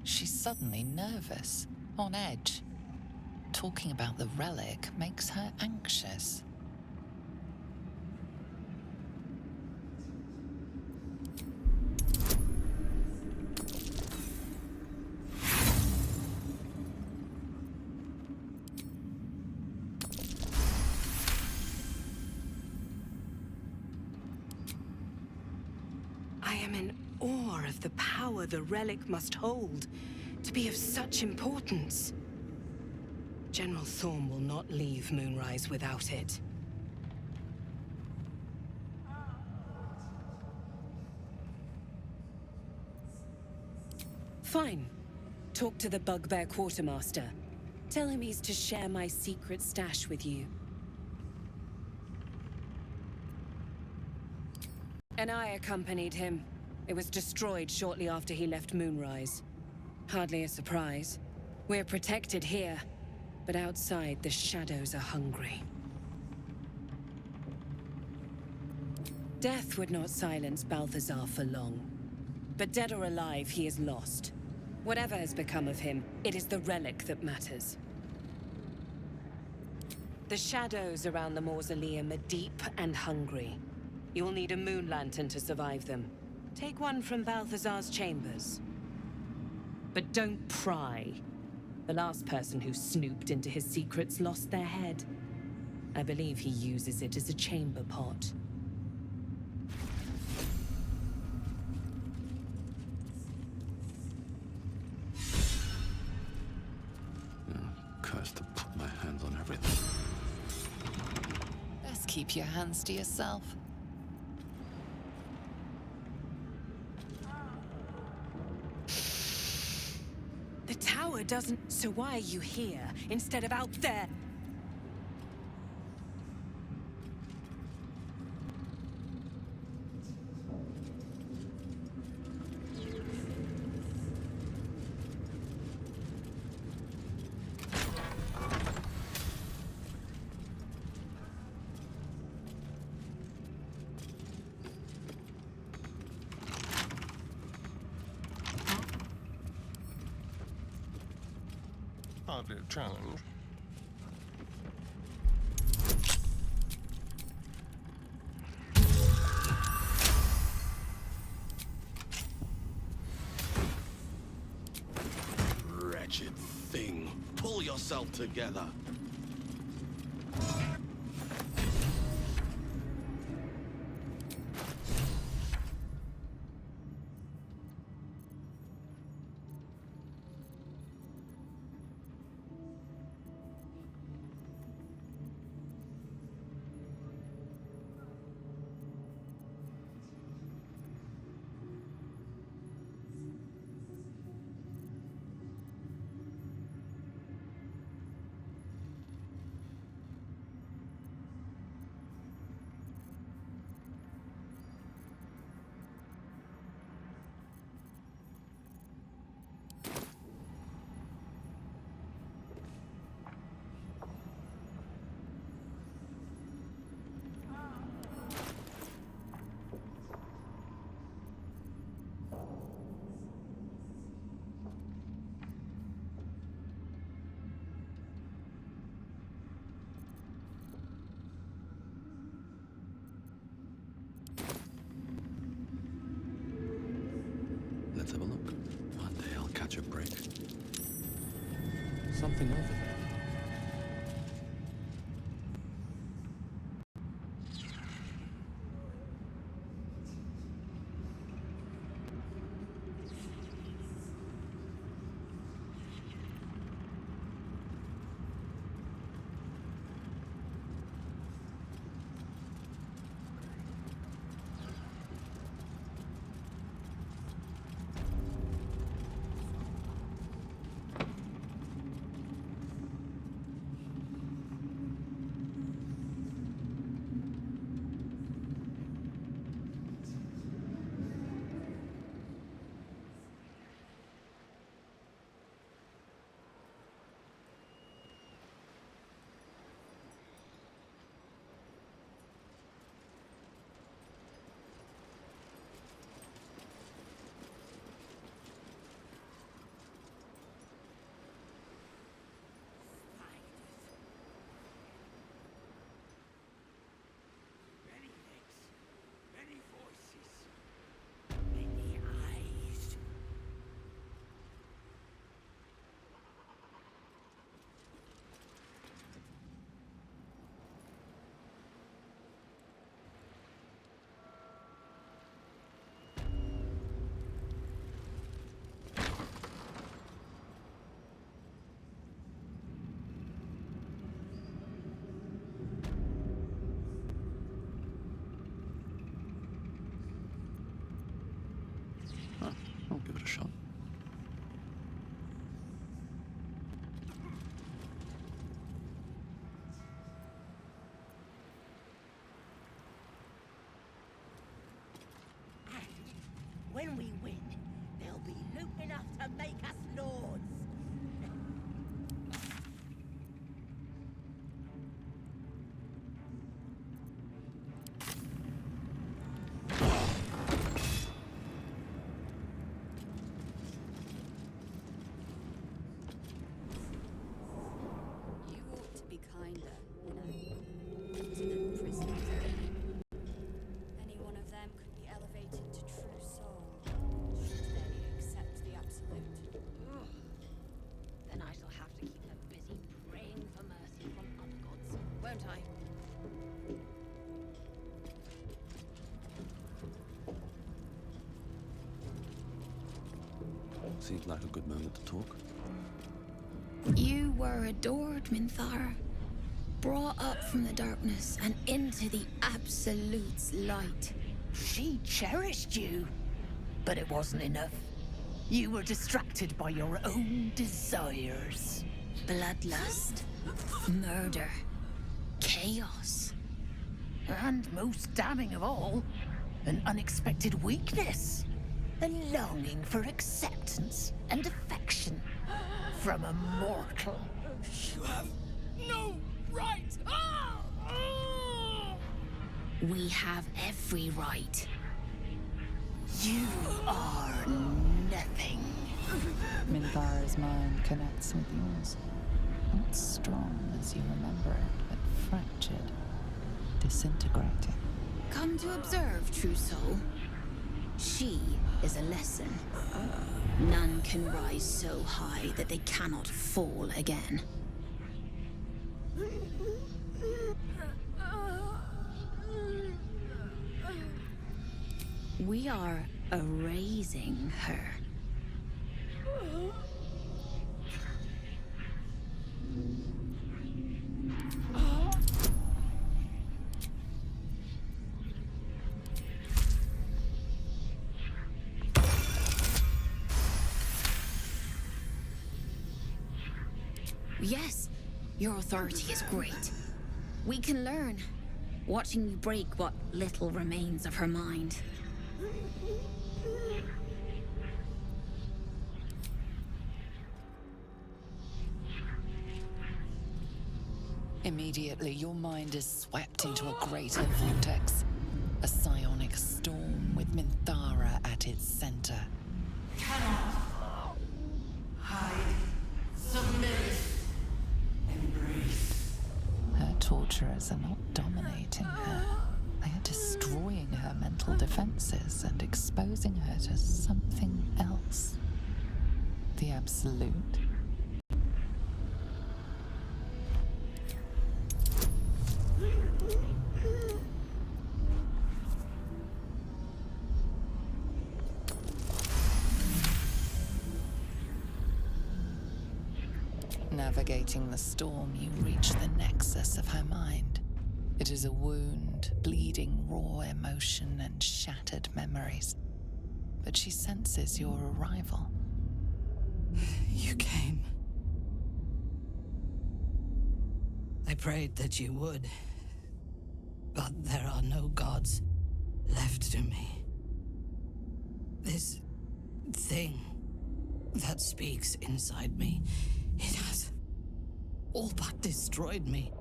She's suddenly nervous, on edge. Talking about the relic makes her anxious. I'm in awe of the power the relic must hold to be of such importance. General Thorm will not leave Moonrise without it. Fine. Talk to the Bugbear Quartermaster. Tell him he's to share my secret stash with you. And I accompanied him. It was destroyed shortly after he left Moonrise. Hardly a surprise. We're protected here, but outside the shadows are hungry. Death would not silence Balthazar for long. But dead or alive, he is lost. Whatever has become of him, it is the relic that matters. The shadows around the mausoleum are deep and hungry. You'll need a moon lantern to survive them. Take one from Balthazar's chambers. But don't pry. The last person who snooped into his secrets lost their head. I believe he uses it as a chamber pot. Cursed to put my hands on everything. Best keep your hands to yourself. The tower doesn't... So why are you here instead of out there? Hardly a challenge. Wretched thing. Pull yourself together. Let's have a look. One day I'll catch a break. Something over there. give it a shot. When we win, there'll be loot enough to make us lords. You ought to be kinder, to the prisoners. Any one of them could be elevated to true soul, should they accept the absolute. Then I shall have to keep them busy praying for mercy from other gods, won't I? Seems like a good moment to talk. You were adored, Minthara. Brought up from the darkness and into the Absolute's light. She cherished you, but it wasn't enough. You were distracted by your own desires. Bloodlust, murder, chaos. And most damning of all, an unexpected weakness. A longing for acceptance and affection from a mortal. You have no right! We have every right. You are nothing. Minthara's mind connects with yours. Not strong as you remember it, but fractured, disintegrating. Come to observe, true soul. She is a lesson. None can rise so high that they cannot fall again. We are erasing her. Yes, your authority is great. We can learn, watching you break what little remains of her mind. Immediately, your mind is swept into a greater vortex. A psionic storm with Minthara at its center. Cannot hide, submit, embrace. Her torturers are not dominating her. They are destroying her mental defenses and exposing her to something else. The Absolute. Navigating the storm, you reach the nexus of her mind. It is a wound, bleeding raw emotion and shattered memories. But she senses your arrival. You came. I prayed that you would. But there are no gods left to me. This thing that speaks inside me, it has all but destroyed me.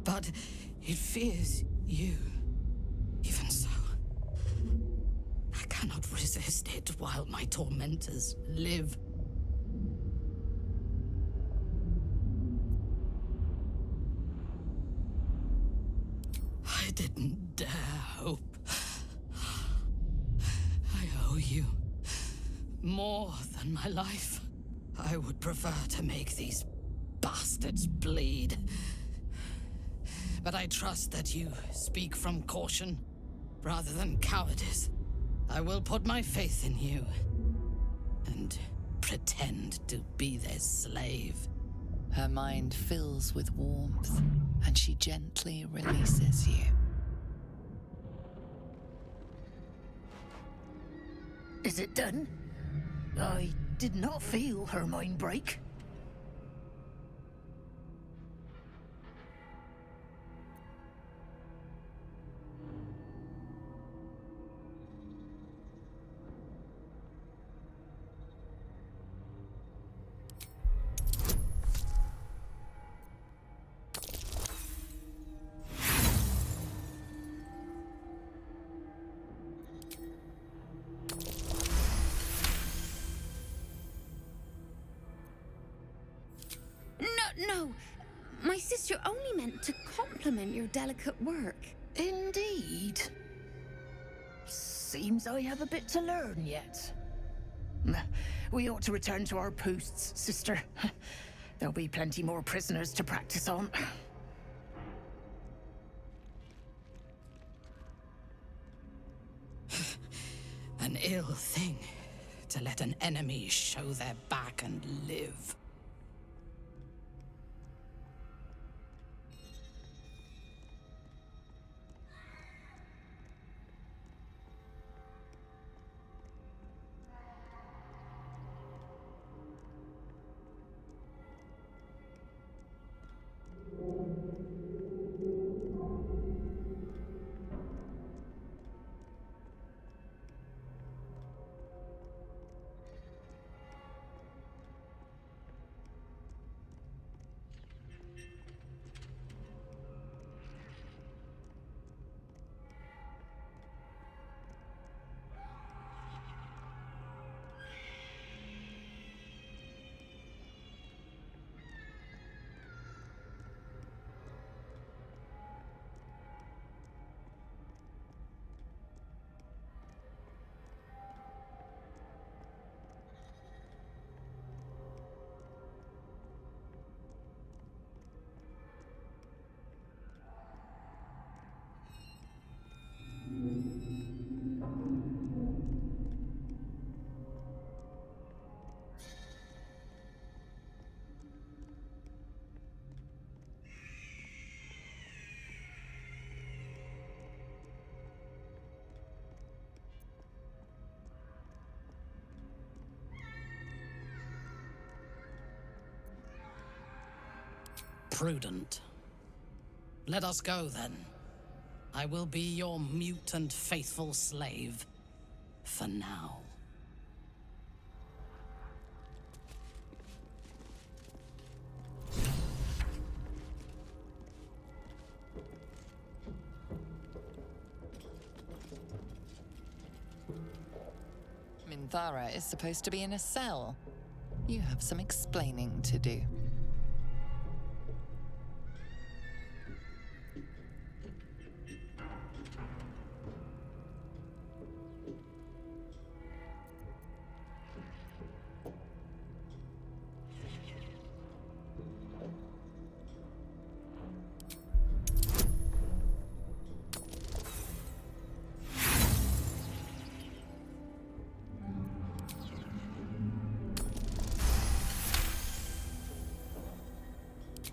But it fears you. Even so, I cannot resist it while my tormentors live. I didn't dare hope. I owe you more than my life. I would prefer to make these bastards bleed. But I trust that you speak from caution rather than cowardice. I will put my faith in you and pretend to be their slave. Her mind fills with warmth, and she gently releases you. Is it done? I did not feel her mind break. No, my sister only meant to compliment your delicate work. Indeed. Seems I have a bit to learn yet. We ought to return to our posts, sister. There'll be plenty more prisoners to practice on. An ill thing to let an enemy show their back and live. Prudent. Let us go, then. I will be your mute and faithful slave. For now. Minthara is supposed to be in a cell. You have some explaining to do.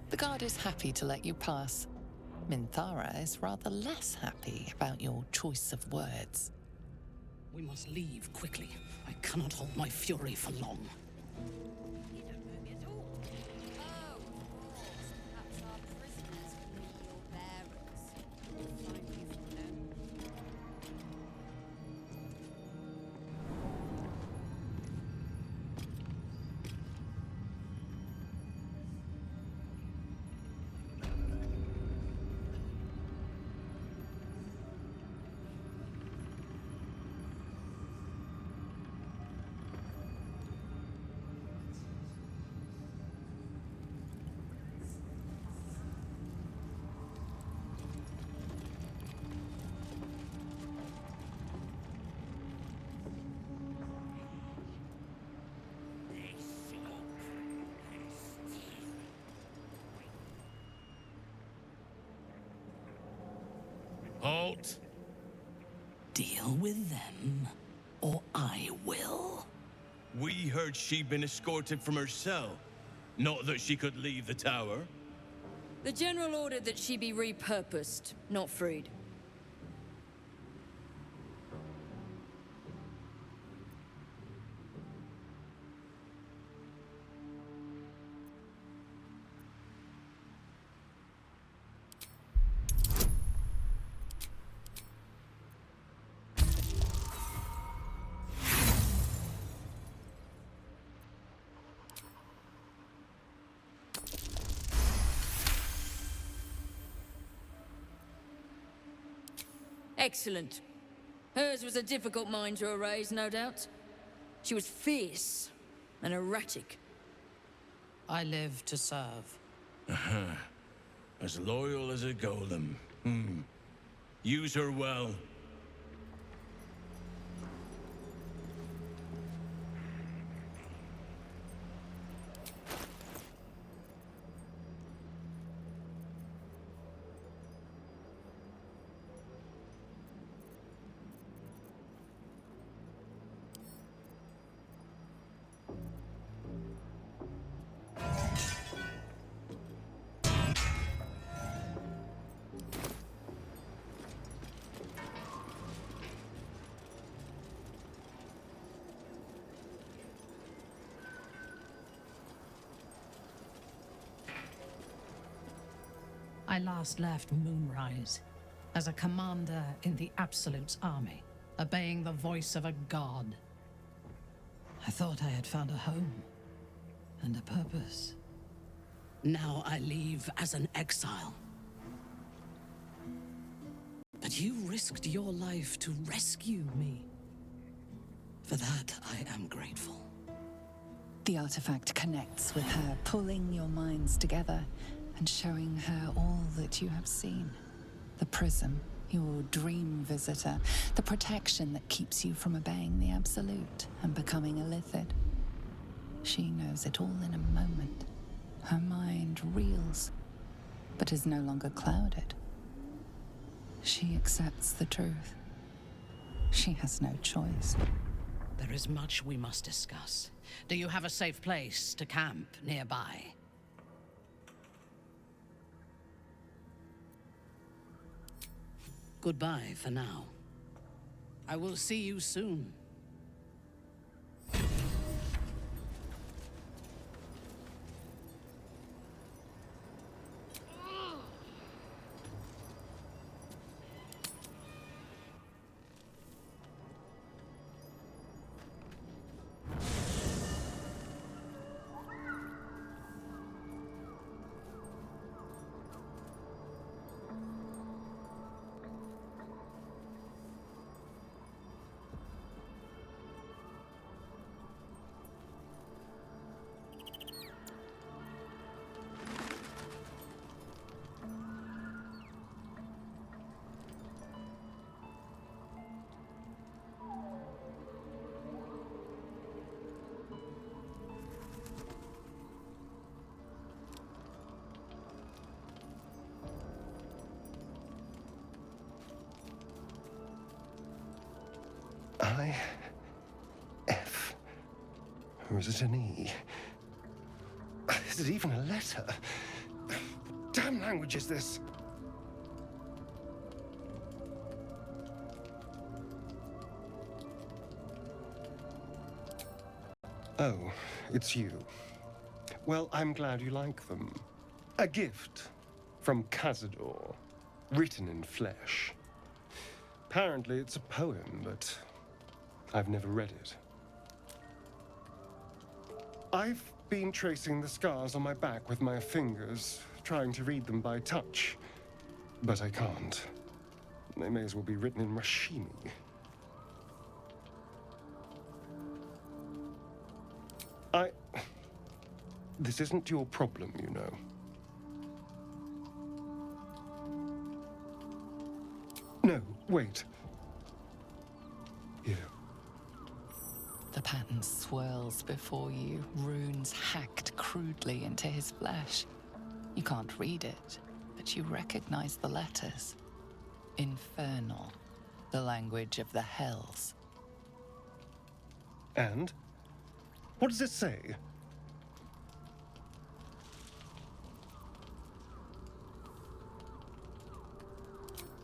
The guard is happy to let you pass. Minthara is rather less happy about your choice of words. We must leave quickly. I cannot hold my fury for long. Halt! Deal with them, or I will. We heard she'd been escorted from her cell. Not that she could leave the tower. The General ordered that she be repurposed, not freed. Excellent. Hers was a difficult mind to erase, no doubt. She was fierce and erratic. I live to serve. As loyal as a golem. Use her well. I last left Moonrise as a commander in the Absolute's army, obeying the voice of a god. I thought I had found a home and a purpose. Now I leave as an exile. But you risked your life to rescue me. For that, I am grateful. The artifact connects with her, pulling your minds together and showing her all that you have seen. The prism, your dream visitor, the protection that keeps you from obeying the Absolute and becoming a Lithid. She knows it all in a moment. Her mind reels, but is no longer clouded. She accepts the truth. She has no choice. There is much we must discuss. Do you have a safe place to camp nearby? Goodbye for now. I will see you soon. I-F. Or is it an E? Is it even a letter? Damn language is this? Oh, it's you. Well, I'm glad you like them. A gift from Cazador, written in flesh. Apparently it's a poem, but I've never read it. I've been tracing the scars on my back with my fingers, trying to read them by touch, but I can't. They may as well be written in Rashimi. This isn't your problem, you know. No, wait. Here. The pattern swirls before you, runes hacked crudely into his flesh. You can't read it, but you recognize the letters. Infernal, the language of the Hells. And? What does it say?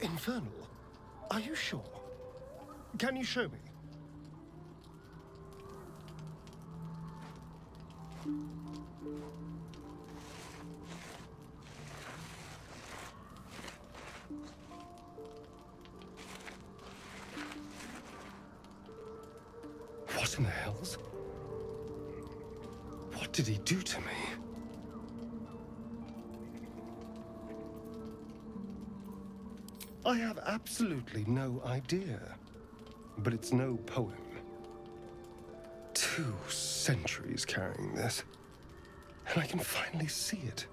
Infernal? Are you sure? Can you show me? What in the hells? What did he do to me? I have absolutely no idea. But it's no poem. 2 centuries carrying this. And I can finally see it.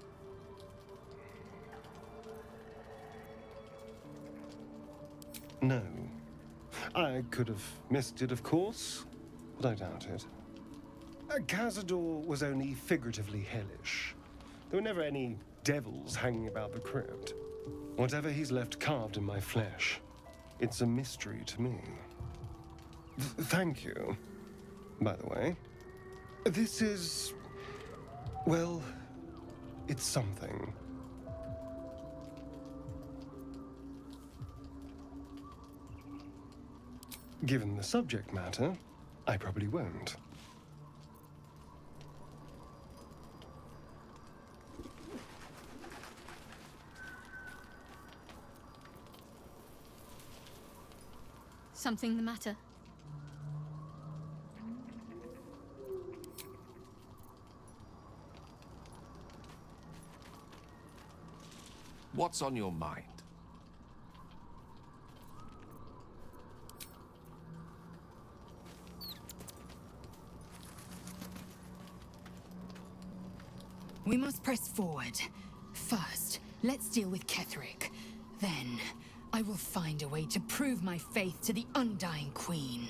No. I could have missed it, of course, but I doubt it. Cazador was only figuratively hellish. There were never any devils hanging about the crypt. Whatever he's left carved in my flesh, it's a mystery to me. Thank you, by the way. This is... well, it's something. Given the subject matter, I probably won't. Something the matter? What's on your mind? We must press forward. First, let's deal with Ketheric. Then, I will find a way to prove my faith to the Undying Queen.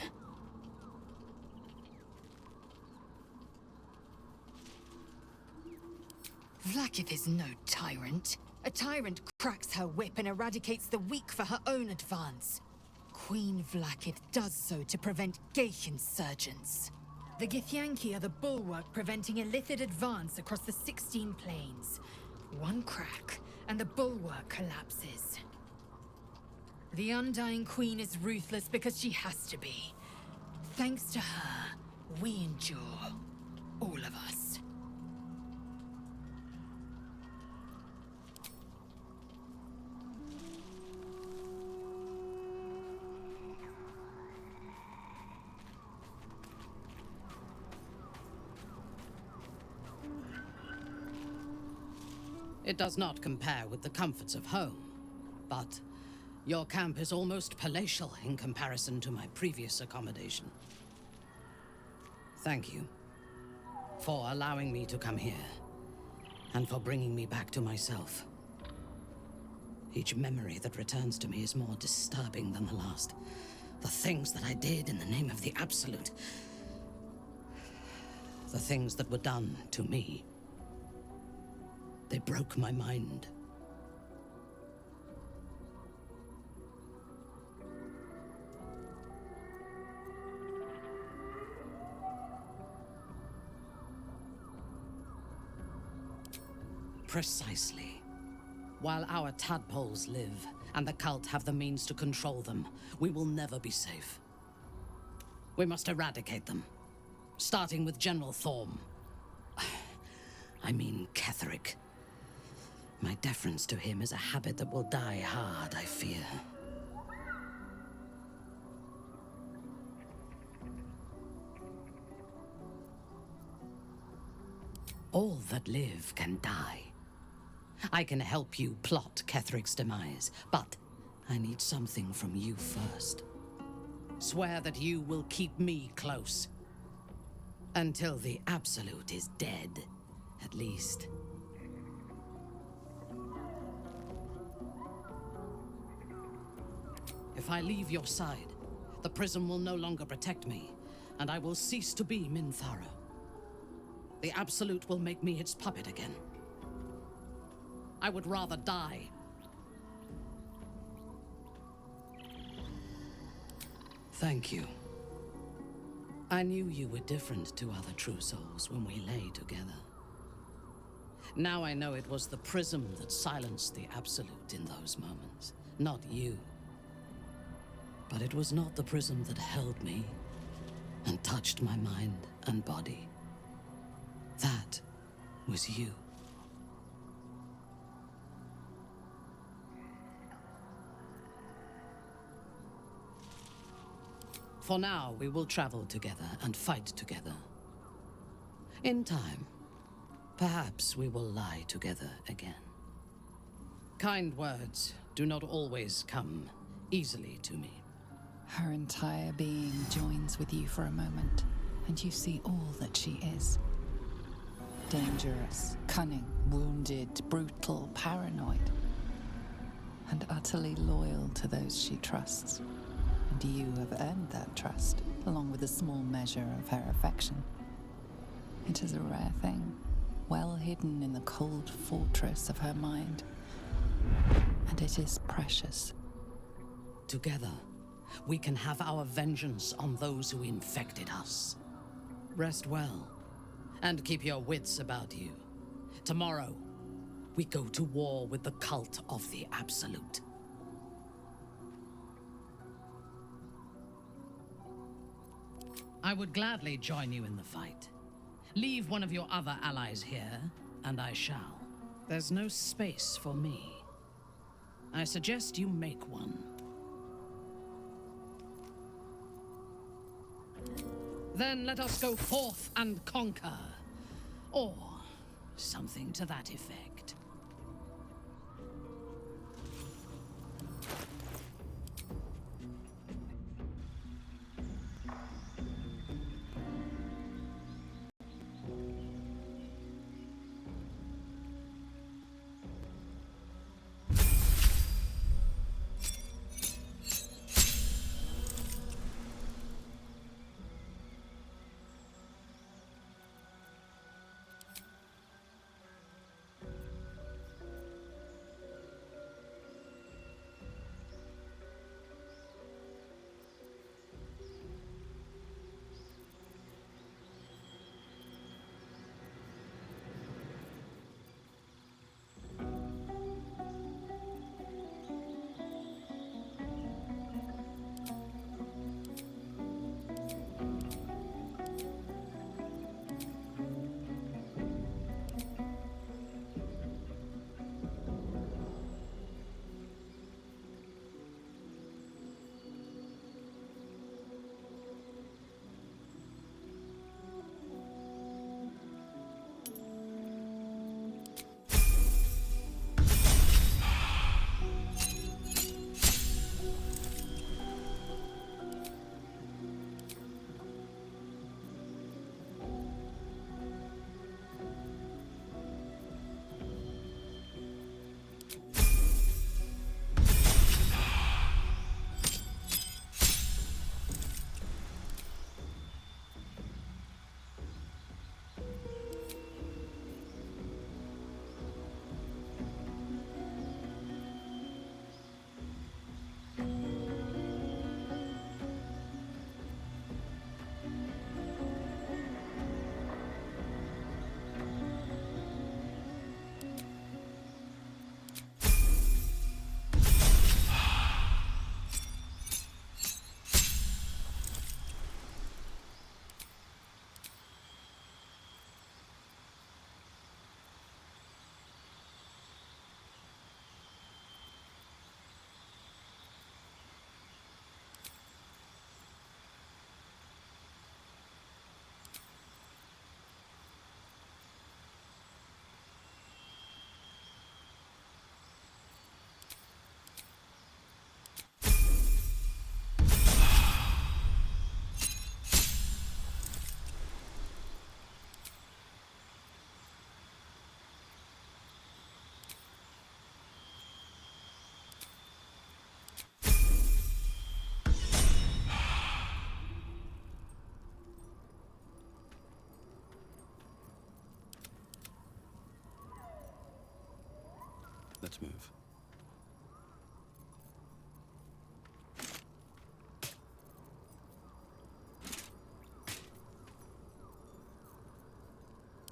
Vlaakith is no tyrant. A tyrant cracks her whip and eradicates the weak for her own advance. Queen Vlaakith does so to prevent Geich insurgents. The Githyanki are the bulwark preventing Illithid advance across the 16 plains. One crack, and the bulwark collapses. The Undying Queen is ruthless because she has to be. Thanks to her, we endure. All of us. It does not compare with the comforts of home, but your camp is almost palatial in comparison to my previous accommodation. Thank you for allowing me to come here, and for bringing me back to myself. Each memory that returns to me is more disturbing than the last. The things that I did in the name of the Absolute. The things that were done to me. They broke my mind. Precisely. While our tadpoles live, and the cult have the means to control them, we will never be safe. We must eradicate them, starting with General Thorm. I mean Ketheric. My deference to him is a habit that will die hard, I fear. All that live can die. I can help you plot Ketheric's demise, but I need something from you first. Swear that you will keep me close. Until the Absolute is dead, at least. If I leave your side, the prism will no longer protect me, and I will cease to be Minthara. The Absolute will make me its puppet again. I would rather die. Thank you. I knew you were different to other true souls when we lay together. Now I know it was the prism that silenced the Absolute in those moments, not you. But it was not the prism that held me and touched my mind and body. That was you. For now, we will travel together and fight together. In time, perhaps we will lie together again. Kind words do not always come easily to me. Her entire being joins with you for a moment, and you see all that she is. Dangerous, cunning, wounded, brutal, paranoid, and utterly loyal to those she trusts. And you have earned that trust, along with a small measure of her affection. It is a rare thing, well hidden in the cold fortress of her mind. And it is precious. Together, we can have our vengeance on those who infected us. Rest well, and keep your wits about you. Tomorrow, we go to war with the cult of the Absolute. I would gladly join you in the fight. Leave one of your other allies here, and I shall. There's no space for me. I suggest you make one. Then let us go forth and conquer. Or something to that effect. Let's move.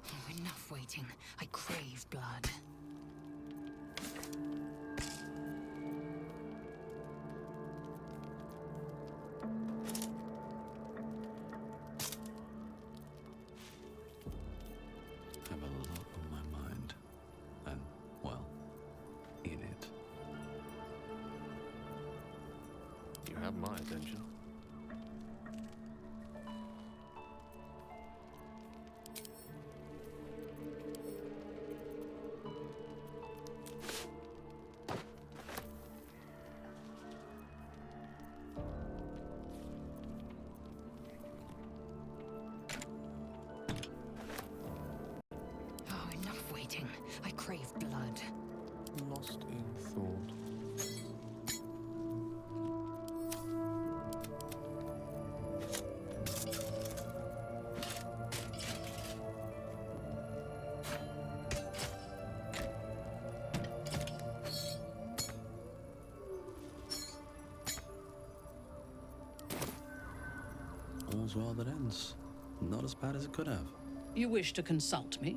Oh, enough waiting. I crave blood. I have a lot on my mind. And, well, in it. You have my attention. bleeding. I crave blood. Lost in thought. All's well that ends. Not as bad as it could have. You wish to consult me?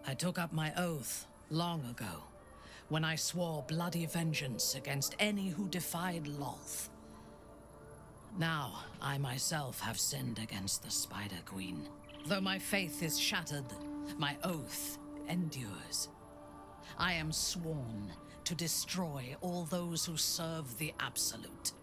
I took up my oath long ago, when I swore bloody vengeance against any who defied Lolth. Now, I myself have sinned against the Spider Queen. Though my faith is shattered, my oath endures. I am sworn to destroy all those who serve the Absolute.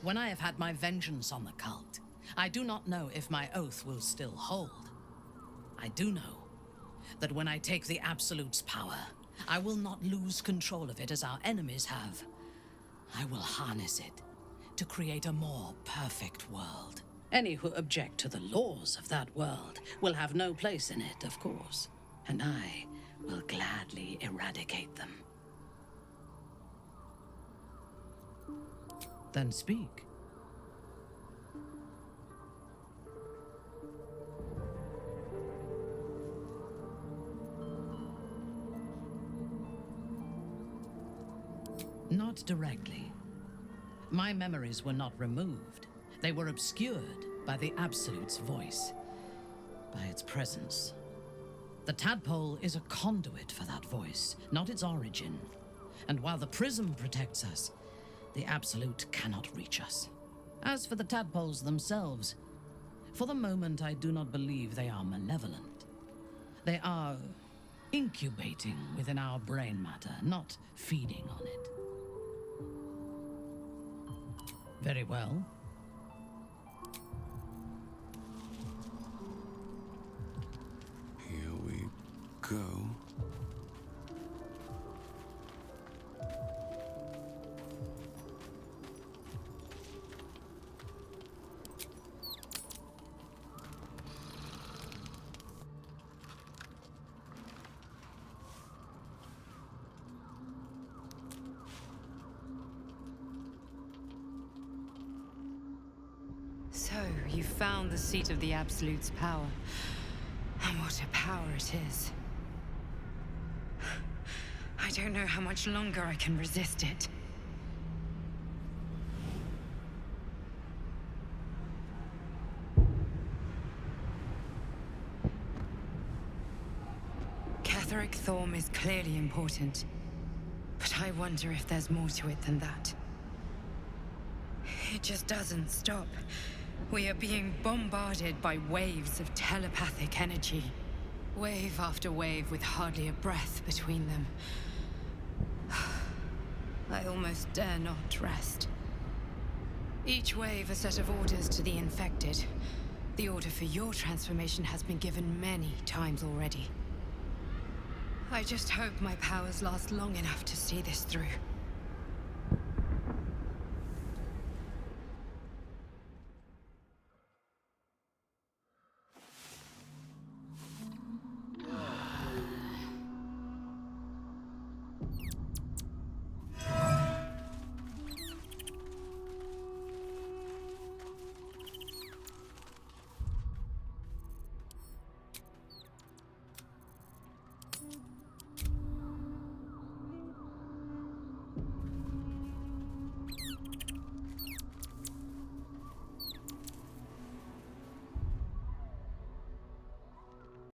When I have had my vengeance on the cult, I do not know if my oath will still hold. I do know that when I take the Absolute's power, I will not lose control of it as our enemies have. I will harness it to create a more perfect world. Any who object to the laws of that world will have no place in it, of course, and I will gladly eradicate them. Then speak. Not directly. My memories were not removed. They were obscured by the Absolute's voice, by its presence. The tadpole is a conduit for that voice, not its origin. And while the prism protects us, the Absolute cannot reach us. As for the tadpoles themselves, for the moment I do not believe they are malevolent. They are incubating within our brain matter, not feeding on it. Very well. Here we go. So, you found the seat of the Absolute's power. And what a power it is. I don't know how much longer I can resist it. Catherick Thorm is clearly important. But I wonder if there's more to it than that. It just doesn't stop. We are being bombarded by waves of telepathic energy. Wave after wave with hardly a breath between them. I almost dare not rest. Each wave a set of orders to the infected. The order for your transformation has been given many times already. I just hope my powers last long enough to see this through.